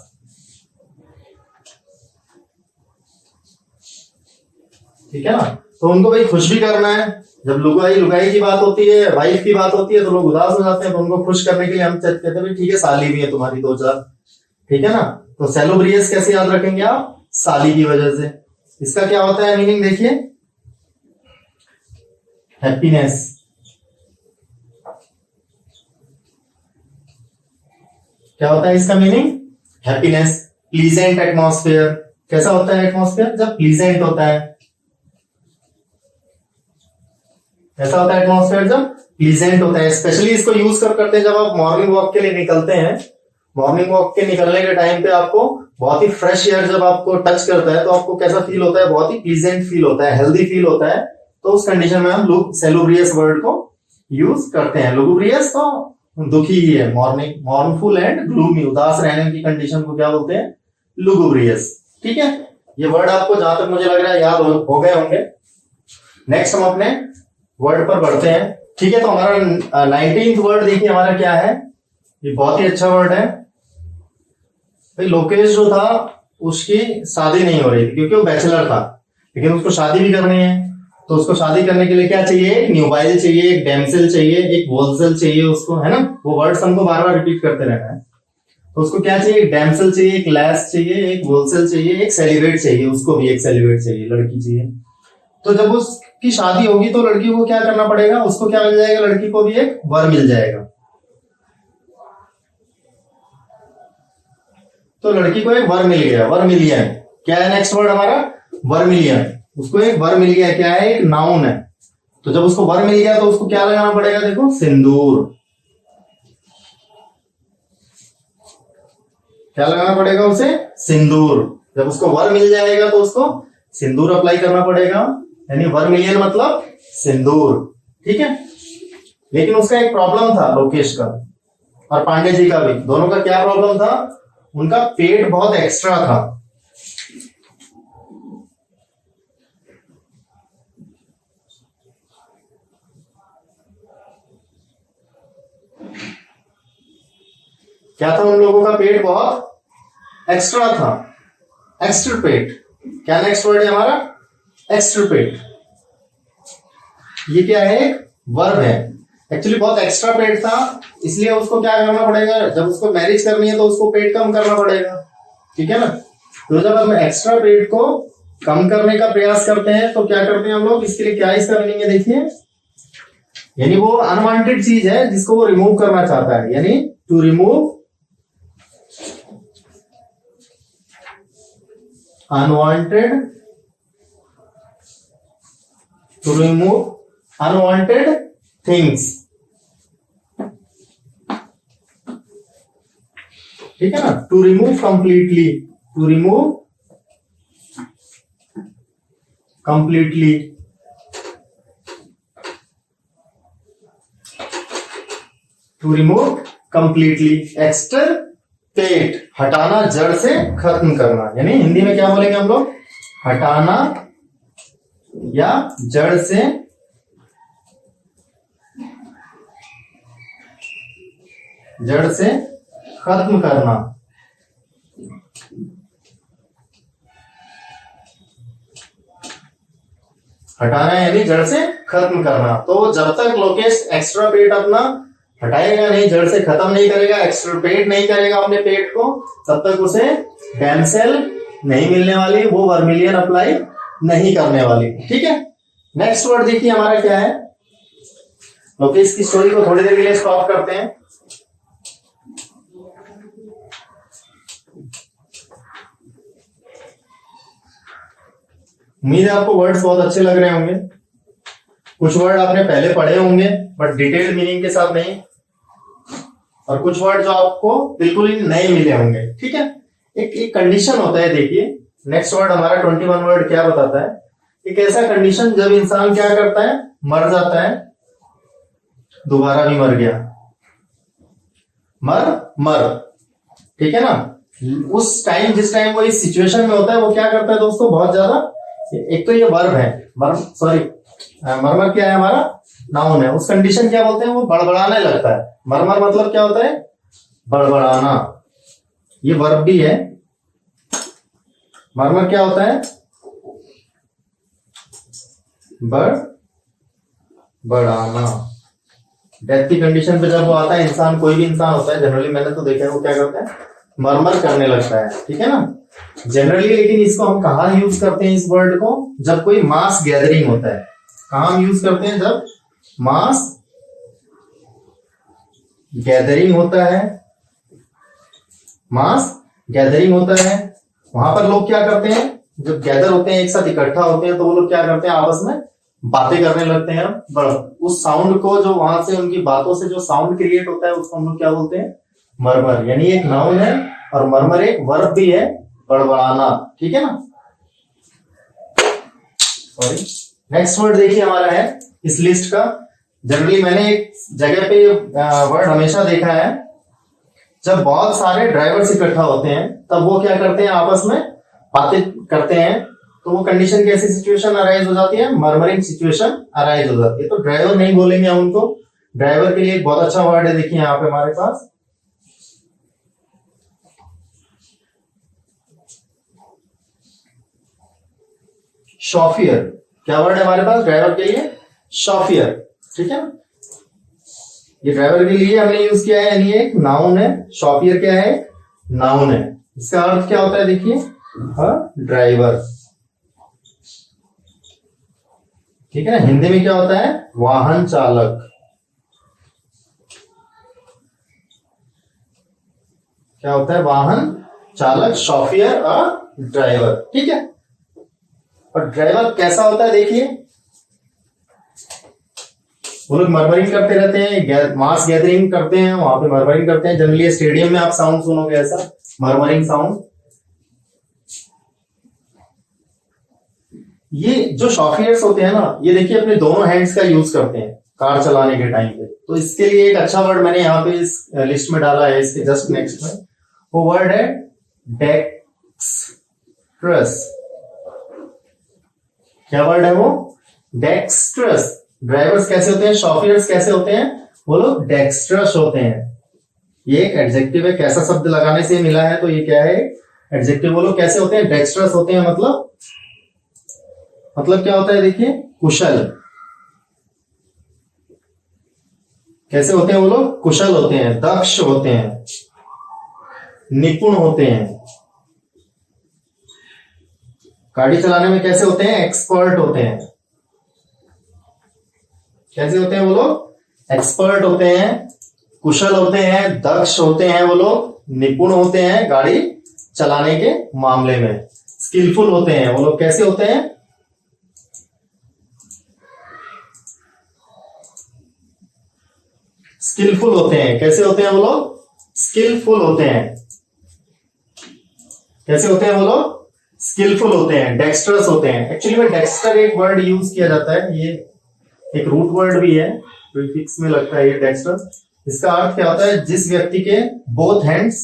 ठीक है ना, तो उनको भाई खुश भी करना है। जब लुगाई की बात होती है, वाइफ की बात होती है, तो लोग उदास हो जाते हैं, तो उनको खुश करने के लिए हम कहते हैं ठीक है, साली भी है तुम्हारी 2-4। ठीक है ना, तो सेलुब्रियस कैसे याद रखेंगे आप, साली की वजह से। इसका क्या होता है मीनिंग, देखिए हैप्पीनेस। क्या होता है इसका मीनिंग, हैप्पीनेस। Pleasant atmosphere. कैसा होता है एटमॉस्फेयर, जब प्लीजेंट होता है। ऐसा होता है एटमॉस्फेयर जब प्लीजेंट होता है। स्पेशली इसको यूज करते हैं जब आप मॉर्निंग वॉक के लिए निकलते हैं। मॉर्निंग वॉक के निकलने के टाइम पे आपको बहुत ही फ्रेश एयर जब आपको टच करता है तो आपको कैसा फील होता है, बहुत ही प्लीजेंट फील होता है, हेल्दी फील होता है। तो उस कंडीशन में हम सेलुब्रियस वर्ड को यूज करते हैं। लुगुब्रियस तो दुखी ही है, मॉर्नफुल एंड ग्लूमी, उदास रहने की कंडीशन को क्या बोलते हैं, लुगुब्रियस। ठीक है, ये वर्ड आपको जहां तक मुझे लग रहा है याद हो गए होंगे। नेक्स्ट हम अपने वर्ड पर बढ़ते हैं। ठीक है, तो हमारा 19th वर्ड देखिए हमारा क्या है, ये बहुत ही अच्छा वर्ड है भाई। लोकेश जो था उसकी शादी नहीं हो रही थी क्योंकि वो बैचलर था, लेकिन उसको शादी भी करनी है। तो उसको शादी करने के लिए क्या चाहिए, एक न्यूबाइल चाहिए, एक डैमसेल चाहिए, एक वोल्सेल चाहिए उसको, है ना। वो वर्ड्स हमको बार बार रिपीट करते रहना है। तो उसको क्या चाहिए, एक डैमसेल चाहिए, एक लैस चाहिए, एक वोल्सेल चाहिए, एक सेलिब्रेट चाहिए, उसको भी एक सेलिब्रेट चाहिए, लड़की चाहिए। तो जब उसकी शादी होगी तो लड़की को क्या करना पड़ेगा, उसको क्या मिल जाएगा, लड़की को भी एक वर मिल जाएगा। तो लड़की को एक वर मिल गया, वर मिलियन। क्या है नेक्स्ट वर्ड हमारा, वर मिलियन। उसको एक वर मिल गया, क्या है, एक नाउन है। तो जब उसको वर मिल गया तो उसको क्या लगाना पड़ेगा, देखो सिंदूर। क्या लगाना पड़ेगा उसे, सिंदूर। जब उसको वर मिल जाएगा तो उसको सिंदूर अप्लाई करना पड़ेगा, यानी वर मिलियन मतलब सिंदूर। ठीक है, लेकिन उसका एक प्रॉब्लम था, लोकेश का और पांडे जी का भी, दोनों का क्या प्रॉब्लम था, उनका पेट बहुत एक्स्ट्रा था। क्या था, उन लोगों का पेट बहुत एक्स्ट्रा था, एक्स्ट्रा पेट। क्या नेक्स्ट वर्ड है हमारा, एक्सट्रपेट, ये क्या है, एक वर्ब है। एक्चुअली बहुत एक्स्ट्रा पेट था, इसलिए उसको क्या करना पड़ेगा, जब उसको मैरिज करनी है तो उसको पेट कम करना पड़ेगा, ठीक है ना। तो जब हम एक्स्ट्रा पेट को कम करने का प्रयास करते हैं तो क्या करते हैं हम लोग, इसके लिए क्या इसका मीनिंग है देखिए, यानी वो अनवांटेड चीज है जिसको वो रिमूव करना चाहता है, यानी to remove unwanted, to remove unwanted things, ठीक है ना। To remove completely, to remove completely, to remove completely. Extirpate, हटाना, जड़ से खत्म करना, यानी हिंदी में क्या बोलेंगे हम लोग, हटाना या जड़ से खत्म करना। हटाना यानी जड़ से खत्म करना। तो जब तक लोकेश एक्स्ट्रा पेट अपना हटाएगा नहीं, जड़ से खत्म नहीं करेगा, एक्सट्रपेट नहीं करेगा अपने पेट को, तब तक उसे डैमसेल नहीं मिलने वाली, वो वर्मिलियन अप्लाई नहीं करने वाली, ठीक है। नेक्स्ट वर्ड देखिए हमारा क्या है। ओके, इसकी स्टोरी को थोड़ी देर के लिए स्टॉप करते हैं। उम्मीद है आपको वर्ड्स बहुत अच्छे लग रहे होंगे। कुछ वर्ड आपने पहले पढ़े होंगे बट डिटेल्ड मीनिंग के साथ नहीं, और कुछ वर्ड जो आपको बिल्कुल ही नए मिले होंगे, ठीक है। एक कंडीशन होता है, देखिए नेक्स्ट वर्ड हमारा 21 वर्ड क्या बताता है। एक ऐसा कंडीशन जब इंसान क्या करता है, मर जाता है, दोबारा भी मर गया, मर, ठीक है ना। उस टाइम, जिस टाइम वो इस सिचुएशन में होता है, वो क्या करता है दोस्तों, बहुत ज्यादा, एक तो ये वर्ब है, मरमर क्या है हमारा, नाउन है। उस कंडीशन क्या बोलते हैं, वो बड़बड़ाने लगता है। मरमर मतलब क्या होता है, बड़बड़ाना, ये वर्ब भी है। मरमर क्या होता है, बड़बड़ाना। डेथ की कंडीशन पे जब वो आता है, इंसान, कोई भी इंसान होता है, जनरली मैंने तो देखा है, वो क्या करता है, मरमर करने लगता है, ठीक है ना, जनरली। लेकिन इसको हम कहाँ यूज करते हैं इस वर्ड को, जब कोई मास गैदरिंग होता है। कहाँ हम यूज करते हैं, जब मास गैदरिंग होता है, मास गैदरिंग होता है, वहां पर लोग क्या करते हैं, जब गैदर होते हैं, एक साथ इकट्ठा होते हैं, तो वो लोग क्या करते हैं, आपस में बातें करने लगते हैं। उस साउंड को, जो वहां से उनकी बातों से जो साउंड क्रिएट होता है, उसको हम लोग क्या बोलते हैं, मरमर। यानी एक नाउन है और मरमर एक वर्ब भी है, बड़बड़ाना, ठीक है ना। सॉरी, नेक्स्ट वर्ड देखिए हमारा है इस लिस्ट का। जनरली मैंने एक जगह पे वर्ड हमेशा देखा है, जब बहुत सारे ड्राइवर्स इकट्ठा होते हैं, तब वो क्या करते हैं, आपस में बातें करते हैं, तो वो कंडीशन कैसी सिचुएशन अराइज हो जाती है, मरमरिंग सिचुएशन अराइज हो जाती है। तो ड्राइवर नहीं बोलेंगे हम उनको, ड्राइवर के लिए एक बहुत अच्छा वर्ड है, देखिए यहाँ पे हमारे पास, शॉफियर। क्या वर्ड है हमारे पास ड्राइवर के लिए, शॉफियर, ठीक है। ये ड्राइवर के लिए हमने यूज किया है, यानी एक नाउन है। शॉफियर क्या है, नाउन है। इसका अर्थ क्या होता है, देखिए, ड्राइवर, ठीक है ना। हिंदी में क्या होता है, वाहन चालक, क्या होता है, वाहन चालक, शॉफियर और ड्राइवर, ठीक है। और ड्राइवर कैसा होता है, देखिए, वो लोग मरमरिंग करते रहते हैं, मास गैदरिंग करते हैं, वहां पे मरमरिंग करते हैं। जनरली स्टेडियम में आप साउंड सुनोगे ऐसा, मरमरिंग साउंड। ये जो शॉफियर्स होते हैं ना, ये देखिए अपने दोनों हैंड्स का यूज करते हैं कार चलाने के टाइम पे। तो इसके लिए एक अच्छा वर्ड मैंने यहाँ पे इस लिस्ट में डाला है, इसके जस्ट नेक्स्ट में, वो वर्ड है डेक्स्ट्रस। क्या वर्ड है वो, डेक्स्ट्रस। ड्राइवर्स कैसे होते हैं, शॉफियर्स कैसे होते हैं, वो लोग डेक्स्ट्रस होते हैं। ये एक एडजेक्टिव है, कैसा शब्द लगाने से मिला है, तो ये क्या है, एडजेक्टिव। वो लोग कैसे होते हैं, डेक्स्ट्रस होते हैं, मतलब मतलब क्या होता है देखिए, कुशल। कैसे होते हैं वो लोग? कुशल होते हैं, दक्ष होते हैं, निपुण होते हैं। गाड़ी चलाने में कैसे होते हैं? एक्सपर्ट होते हैं। कैसे होते हैं वो लोग? एक्सपर्ट होते हैं, कुशल होते हैं, दक्ष होते हैं वो लोग, निपुण होते हैं गाड़ी चलाने के मामले में, स्किलफुल होते हैं वो लोग। कैसे होते हैं? स्किलफुल होते हैं। कैसे होते हैं वो लोग? स्किलफुल होते हैं। कैसे होते हैं वो लोग? स्किलफुल होते हैं, डेक्स्ट्रस होते हैं। एक्चुअली में डेक्स्टर एक वर्ड यूज किया जाता है, ये एक रूट वर्ड भी है, प्रीफिक्स में लगता है ये डेक्स्टर। इसका अर्थ क्या होता है? जिस व्यक्ति के बोथ हैंड्स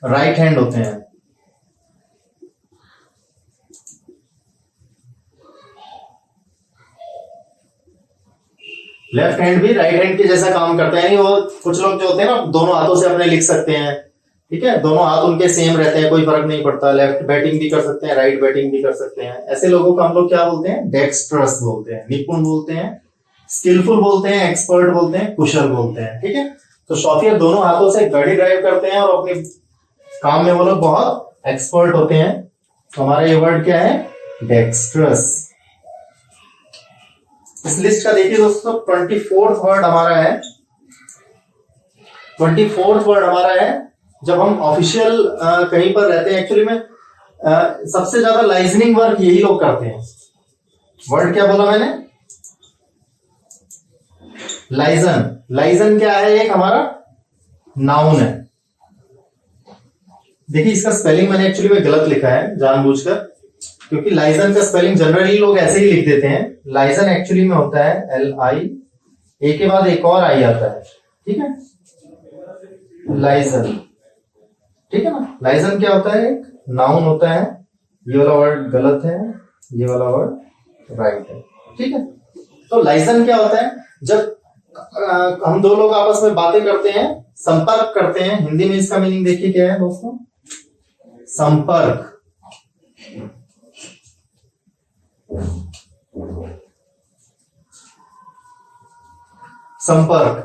राइट हैंड होते हैं। लेफ्ट हैंड भी राइट हैंड के जैसा काम करते हैं। वो कुछ लोग जो होते हैं ना, दोनों हाथों से अपने लिख सकते हैं, ठीक है, दोनों हाथ उनके सेम रहते हैं, कोई फर्क नहीं पड़ता। लेफ्ट बैटिंग भी कर सकते हैं, राइट बैटिंग भी कर सकते हैं। ऐसे लोगों को हम लोग क्या बोलते हैं? डेक्स्ट्रस बोलते हैं, निपुण बोलते हैं, स्किलफुल बोलते हैं, एक्सपर्ट बोलते हैं, कुशल बोलते हैं। ठीक है, तो शौफियर दोनों हाथों से गाड़ी ड्राइव करते हैं और अपने काम में वो लोग बहुत एक्सपर्ट होते हैं। तो हमारा ये वर्ड क्या है? डेक्स्ट्रस। इस लिस्ट का देखिए दोस्तों, 24th वर्ड हमारा है। 24th वर्ड हमारा है जब हम ऑफिशियल कहीं पर रहते हैं। एक्चुअली में सबसे ज्यादा लाइजनिंग वर्क यही लोग करते हैं। वर्ड क्या बोला मैंने? लाइजन। लाइजन क्या है? एक हमारा नाउन है। देखिए इसका स्पेलिंग मैंने एक्चुअली में गलत लिखा है जानबूझकर, क्योंकि लाइजन का स्पेलिंग जनरली लोग ऐसे ही लिख देते हैं। लाइजन एक्चुअली में होता है LI, ए के बाद एक और आई आता है, ठीक है, लाइजन। ठीक है ना? लाइजन क्या होता है? एक नाउन होता है। ये वाला वर्ड गलत है, ये वाला वर्ड राइट है। ठीक है, तो लाइजन क्या होता है? जब हम दो लोग आपस में बातें करते हैं, संपर्क करते हैं। हिंदी में इसका मीनिंग देखिए क्या है दोस्तों? संपर्क। संपर्क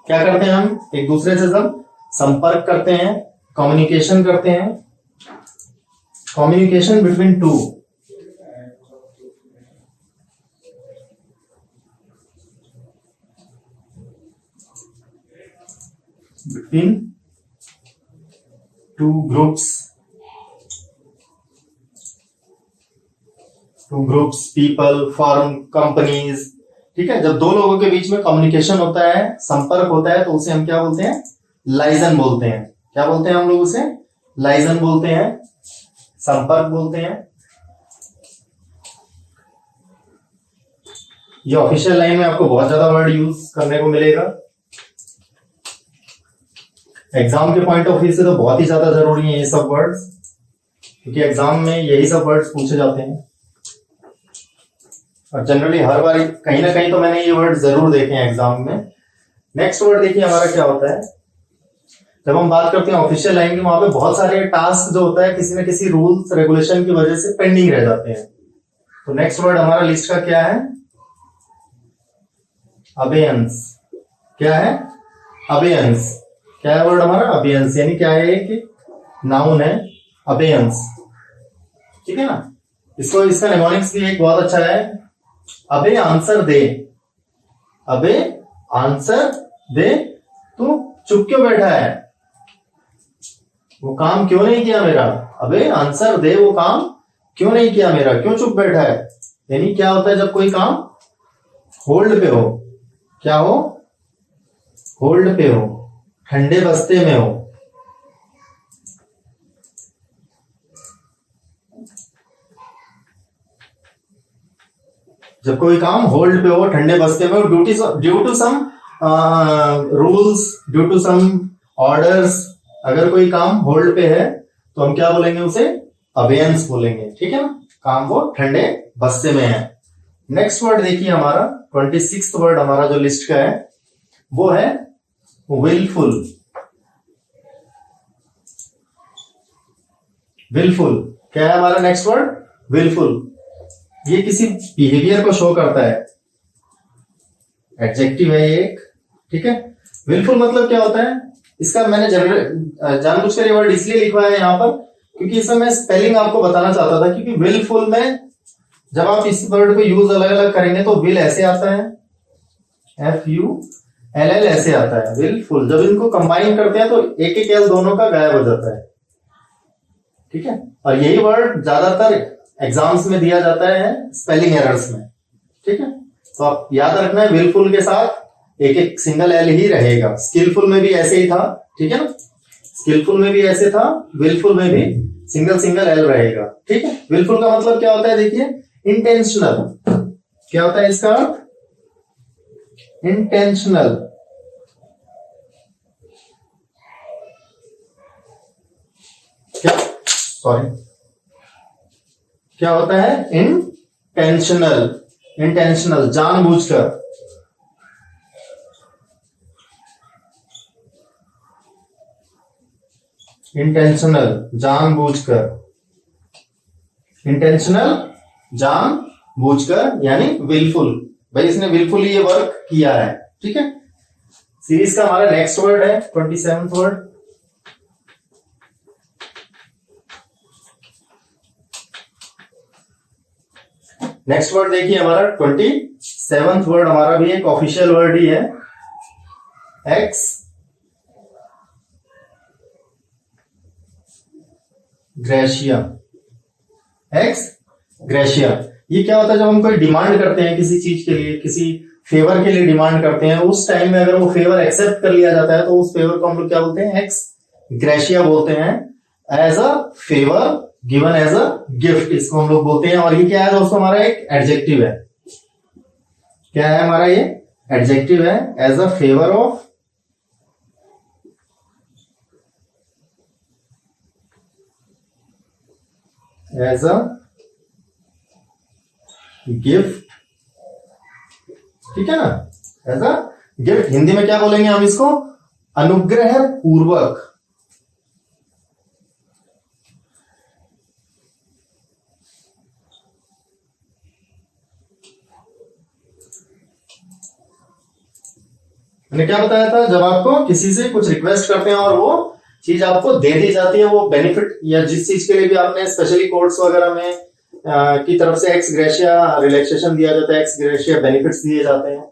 क्या करते हैं? हम एक दूसरे से सब संपर्क करते हैं, कम्युनिकेशन करते हैं। Communication between two. Between two groups, people, firm, companies. ठीक है, जब दो लोगों के बीच में कम्युनिकेशन होता है, संपर्क होता है, तो उसे हम क्या बोलते हैं? लाइजन बोलते हैं। क्या बोलते हैं हम लोग उसे? लाइजन बोलते हैं, संपर्क बोलते हैं। ये ऑफिशियल लाइन में आपको बहुत ज्यादा वर्ड यूज करने को मिलेगा। एग्जाम के पॉइंट ऑफ व्यू से तो बहुत ही ज्यादा जरूरी है ये सब वर्ड्स, क्योंकि एग्जाम में यही सब वर्ड्स पूछे जाते हैं। और जनरली हर बार कहीं ना कहीं तो मैंने ये वर्ड जरूर देखे हैं एग्जाम में। नेक्स्ट वर्ड देखिए हमारा क्या होता है। जब हम बात करते हैं ऑफिशियल लाइन की, वहां पे बहुत सारे टास्क जो होता है किसी न किसी रूल्स रेगुलेशन की वजह से पेंडिंग रह जाते हैं। तो नेक्स्ट वर्ड हमारा लिस्ट का क्या है? अबेयंस। क्या है? अबेयंस। क्या है वर्ड हमारा? अबेयंस। यानी क्या है? एक नाउन है, अबेयंस। ठीक है ना? इसको इसका निमोनिक्स भी एक बहुत अच्छा है, अबे आंसर दे। अबे आंसर दे, तू चुप क्यों बैठा है? वो काम क्यों नहीं किया मेरा? अबे आंसर दे, वो काम क्यों नहीं किया मेरा, क्यों चुप बैठा है? यानी क्या होता है जब कोई काम होल्ड पे हो? क्या हो? होल्ड पे हो, ठंडे बस्ते में हो। जब कोई काम होल्ड पे हो, ठंडे बस्ते में हो, due to some rules, due to some orders, अगर कोई काम होल्ड पे है तो हम क्या बोलेंगे? उसे अबेयंस बोलेंगे। ठीक है ना? काम वो ठंडे बस्ते में है। नेक्स्ट वर्ड देखिए हमारा 26th वर्ड हमारा जो लिस्ट का है वो है विलफुल। विलफुल क्या है हमारा नेक्स्ट वर्ड? विलफुल। ये किसी बिहेवियर को शो करता है, एडजेक्टिव है ये एक, ठीक है। विलफुल मतलब क्या होता है, इसका मैंने जानबूझकर ये वर्ड इसलिए लिखवाया है यहाँ पर क्योंकि इसमें मैं स्पेलिंग आपको बताना चाहता था, क्योंकि विलफुल में जब आप इस वर्ड को यूज अलग अलग करेंगे तो विल ऐसे आता है, FULL ऐसे आता है, विलफुल। जब इनको कंबाइन करते हैं तो एक एक एल दोनों का गायब हो जाता है, ठीक है। और यही वर्ड ज्यादातर एग्जाम्स में दिया जाता है स्पेलिंग एरर्स में, ठीक है। तो आप याद रखना है विलफुल के साथ एक एक सिंगल एल ही रहेगा। स्किलफुल में भी ऐसे ही था, ठीक है ना, स्किलफुल में भी ऐसे था, विलफुल में भी सिंगल एल रहेगा, ठीक है। विलफुल का मतलब क्या होता है, देखिए इंटेंशनल, क्या होता है इसका अर्थ, इंटेंशनल। क्या होता है, इंटेंशनल, जानबूझकर। इंटेंशनल, जानबूझकर यानी विलफुल। भाई इसने विलफुली ये वर्क किया है, ठीक है। सीरीज का हमारा नेक्स्ट वर्ड है 27th वर्ड। नेक्स्ट वर्ड देखिए हमारा 27th वर्ड, हमारा भी एक ऑफिशियल वर्ड ही है, एक्स ग्रेशिया। एक्स ग्रेशिया ये क्या होता है, जब हम कोई डिमांड करते हैं किसी चीज के लिए, किसी फेवर के लिए डिमांड करते हैं, उस टाइम में अगर वो फेवर एक्सेप्ट कर लिया जाता है तो उस फेवर को हम लोग क्या बोलते हैं, एक्स ग्रेशिया बोलते हैं। As a favour given as a gift इसको हम लोग बोलते हैं। और ये क्या है दोस्तों, हमारा एक एडजेक्टिव है। क्या है हमारा ये एडजेक्टिव है, as a favour of as a gift, ठीक है ना, एज अ गिफ्ट। हिंदी में क्या बोलेंगे हम इसको, अनुग्रह पूर्वक। मैंने क्या बताया था, जब आपको किसी से कुछ रिक्वेस्ट करते हैं और वो चीज आपको दे दी जाती है, वो बेनिफिट या जिस चीज के लिए भी आपने स्पेशली कोर्ट्स वगैरह में की तरफ से एक्स ग्रेशिया रिलैक्सेशन दिया जाता है, एक्स ग्रेशिया बेनिफिट्स दिए जाते हैं,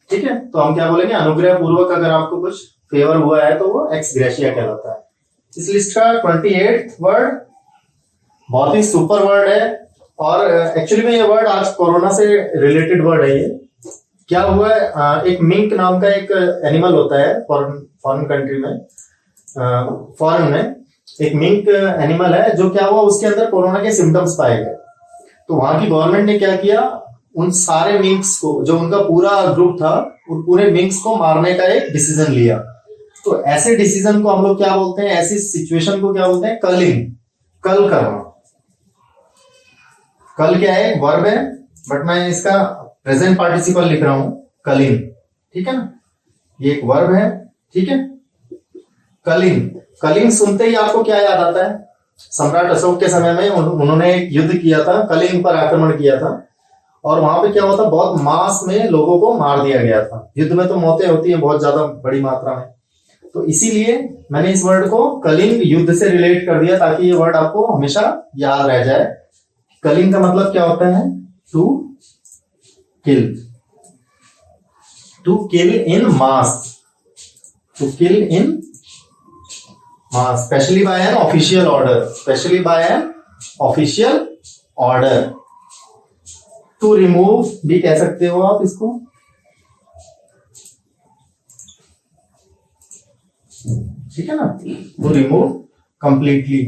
ठीक है। तो हम क्या बोलेंगे, अनुग्रह पूर्वक अगर आपको कुछ फेवर हुआ है तो वो एक्स ग्रेशिया कहलाता है। इस लिस्ट का 28th वर्ड बहुत ही सुपर वर्ड है, और एक्चुअली में ये वर्ड आज कोरोना से रिलेटेड वर्ड है। ये क्या हुआ है, एक मिंक नाम का एक एनिमल होता है फॉरेन कंट्री में, फॉरेन में एक मिंक एनिमल है, जो क्या हुआ, उसके अंदर कोरोना के सिम्टम्स पाए गए। तो वहां की गवर्नमेंट ने क्या किया, उन सारे मिंक्स को, जो उनका पूरा ग्रुप था, उन पूरे मिंक्स को मारने का एक डिसीजन लिया। तो ऐसे डिसीजन को हम लोग क्या बोलते हैं, ऐसी सिचुएशन को क्या बोलते हैं, कलिंग, कल करना। कल क्या है, वर्ब है, बट मैं इसका प्रेजेंट पार्टिसिपल लिख रहा हूं, कलिंग, ठीक है ना, ये एक वर्ब है, ठीक है। कलिंग, कलिंग सुनते ही आपको क्या याद आता है, सम्राट अशोक के समय में उन्होंने एक युद्ध किया था, कलिंग पर आक्रमण किया था, और वहां पे क्या हुआ था, बहुत मास में लोगों को मार दिया गया था। युद्ध में तो मौतें होती हैं बहुत ज्यादा बड़ी मात्रा में, तो इसीलिए मैंने इस वर्ड को कलिंग युद्ध से रिलेट कर दिया, ताकि ये वर्ड आपको हमेशा याद रह जाए। कलिंग का मतलब क्या होता है, to kill, to kill in mass, to kill in mass, specially by an official order, specially by an official order. To remove भी कह सकते हो आप इसको, ठीक है ना, टू रिमूव कंप्लीटली,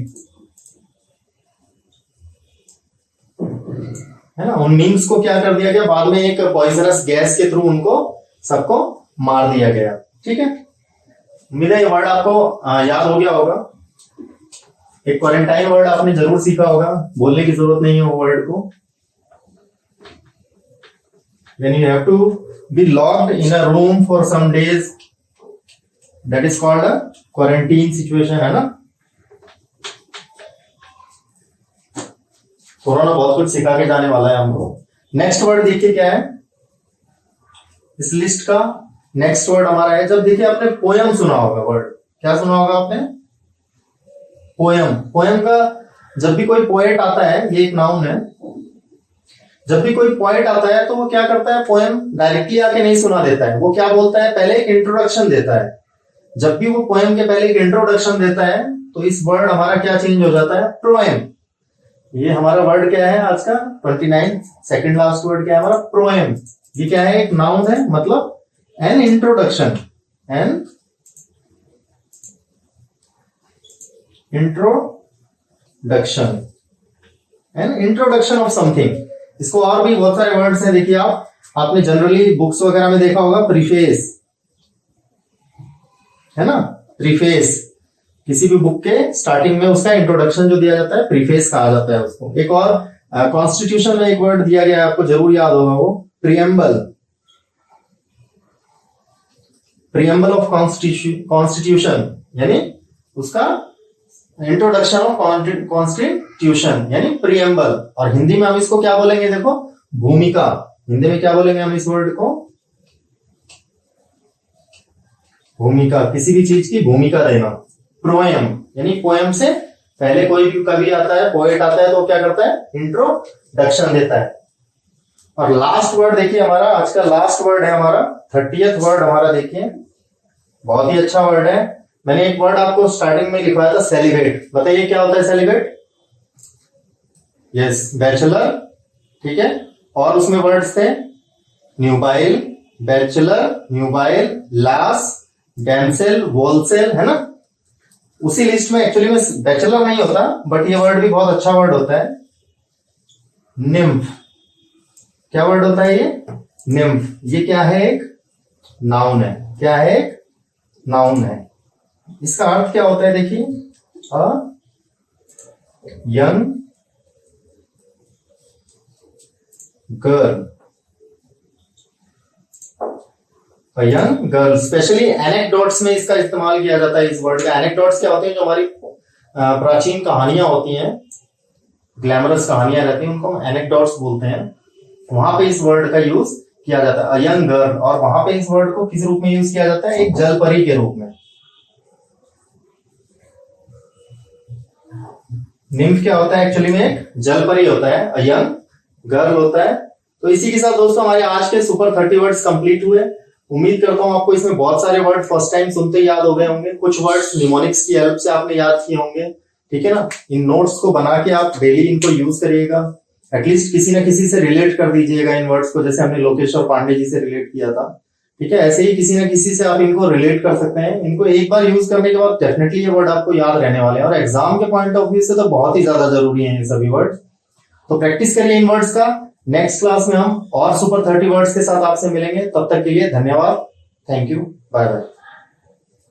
है ना। उन मीम्स को क्या कर दिया गया, बाद में एक पॉइजनस गैस के थ्रू उनको सबको मार दिया गया, ठीक है। उम्मीद है ये वर्ड आपको याद हो गया होगा। एक क्वारंटाइन वर्ड आपने जरूर सीखा होगा, बोलने की जरूरत नहीं है वो वर्ड को। When you have to be locked in a room for some days, that is called a quarantine situation, है ना। कोरोना बहुत कुछ सिखा के जाने वाला है हमको। नेक्स्ट वर्ड देखिए क्या है इस लिस्ट का। नेक्स्ट वर्ड हमारा है, जब देखिए आपने पोयम सुना होगा, वर्ड क्या सुना होगा आपने, पोयम। पोयम का जब भी कोई पोएट आता है, ये एक नाउन है, जब भी कोई पोएट आता है तो वो क्या करता है, पोएम डायरेक्टली आके नहीं सुना देता है, वो क्या बोलता है, पहले एक इंट्रोडक्शन देता है। जब भी वो पोएम के पहले एक इंट्रोडक्शन देता है तो इस वर्ड हमारा क्या चेंज हो जाता है, प्रोएम। ये हमारा वर्ड क्या है आज का 29 सेकंड लास्ट वर्ड क्या है हमारा, प्रोएम। ये क्या है, एक नाउन है, मतलब an introduction, an introduction, an introduction of something. इसको और भी बहुत सारे वर्ड्स हैं, देखिए आपने जनरली बुक्स वगैरह में देखा होगा, प्रीफेस है ना, प्रीफेस। किसी भी बुक के स्टार्टिंग में उसका इंट्रोडक्शन जो दिया जाता है, प्रीफेस कहा जाता है उसको। एक और कॉन्स्टिट्यूशन में एक वर्ड दिया गया है, आपको जरूर याद होगा वो, प्रियम्बल। प्रियम्बल ऑफ कॉन्स्टिट्यूशन यानी उसका इंट्रोडक्शन ऑफ कॉन्स्टिट्यूशन यानी प्रियम्बल। और हिंदी में हम इसको क्या बोलेंगे, देखो, भूमिका। हिंदी में क्या बोलेंगे हम इस वर्ड को, भूमिका। किसी भी चीज की भूमिका देना। प्रोएम यानी पोएम से पहले कोई भी कवि आता है, पोएट आता है, तो क्या करता है, इंट्रोडक्शन देता है। और लास्ट वर्ड देखिए हमारा आज का लास्ट वर्ड है हमारा 30th वर्ड हमारा, देखिए बहुत ही अच्छा वर्ड है। मैंने एक वर्ड आपको स्टार्टिंग में लिखवाया था, सेलिब्रेट। बताइए क्या होता है सेलिब्रेट, यस, बैचलर, ठीक है। और उसमें वर्ड्स थे न्यूबाइल, बैचलर, न्यूबाइल, लास, डैमसेल, वोलसेल, है ना। उसी लिस्ट में एक्चुअली में बैचलर नहीं होता, बट ये वर्ड भी बहुत अच्छा वर्ड होता है, निम्फ। क्या वर्ड होता है ये, निम्फ। ये क्या है, एक नाउन है। क्या है, एक नाउन है। इसका अर्थ क्या होता है, देखिए, a young girl, young girl. Specially anecdotes में इसका इस्तेमाल किया जाता है इस वर्ड का। एनेक्डोट्स क्या होते हैं, जो हमारी प्राचीन कहानियां होती हैं, ग्लैमरस कहानियां रहती हैं, उनको हम एनेक्डोट्स बोलते हैं। वहां पे इस वर्ड का यूज किया जाता है, अ यंग गर्ल। और वहां पे इस वर्ड को किस रूप में यूज किया जाता है, एक जलपरी के रूप में। निम्फ क्या होता है, एक्चुअली में एक जलपरी होता है, अ यंग गर्ल होता है। तो इसी के साथ दोस्तों हमारे आज के सुपर 30 वर्ड्स कंप्लीट हुए। उम्मीद करता हूं आपको इसमें बहुत सारे वर्ड फर्स्ट टाइम सुनते याद हो गए होंगे। कुछ वर्ड्स निमोनिक्स की हेल्प से आपने याद किए होंगे, ठीक है ना। इन नोट्स को बना के आप डेली इनको यूज करिएगा, एटलीस्ट किसी ना किसी से रिलेट कर दीजिएगा इन वर्ड्स को, जैसे हमने लोकेश्वर पांडे जी से रिलेट किया था, ठीक है। ऐसे ही किसी ना किसी से आप इनको रिलेट कर सकते हैं। इनको एक बार यूज करने के बाद डेफिनेटली ये वर्ड आपको याद रहने वाले हैं, और एग्जाम के पॉइंट ऑफ व्यू से तो बहुत ही ज्यादा जरूरी है ये सभी वर्ड। तो प्रैक्टिस करिए इन वर्ड्स का। नेक्स्ट क्लास में हम और सुपर 30 वर्ड्स के साथ आपसे मिलेंगे। तब तक के लिए धन्यवाद, थैंक यू, बाय बाय।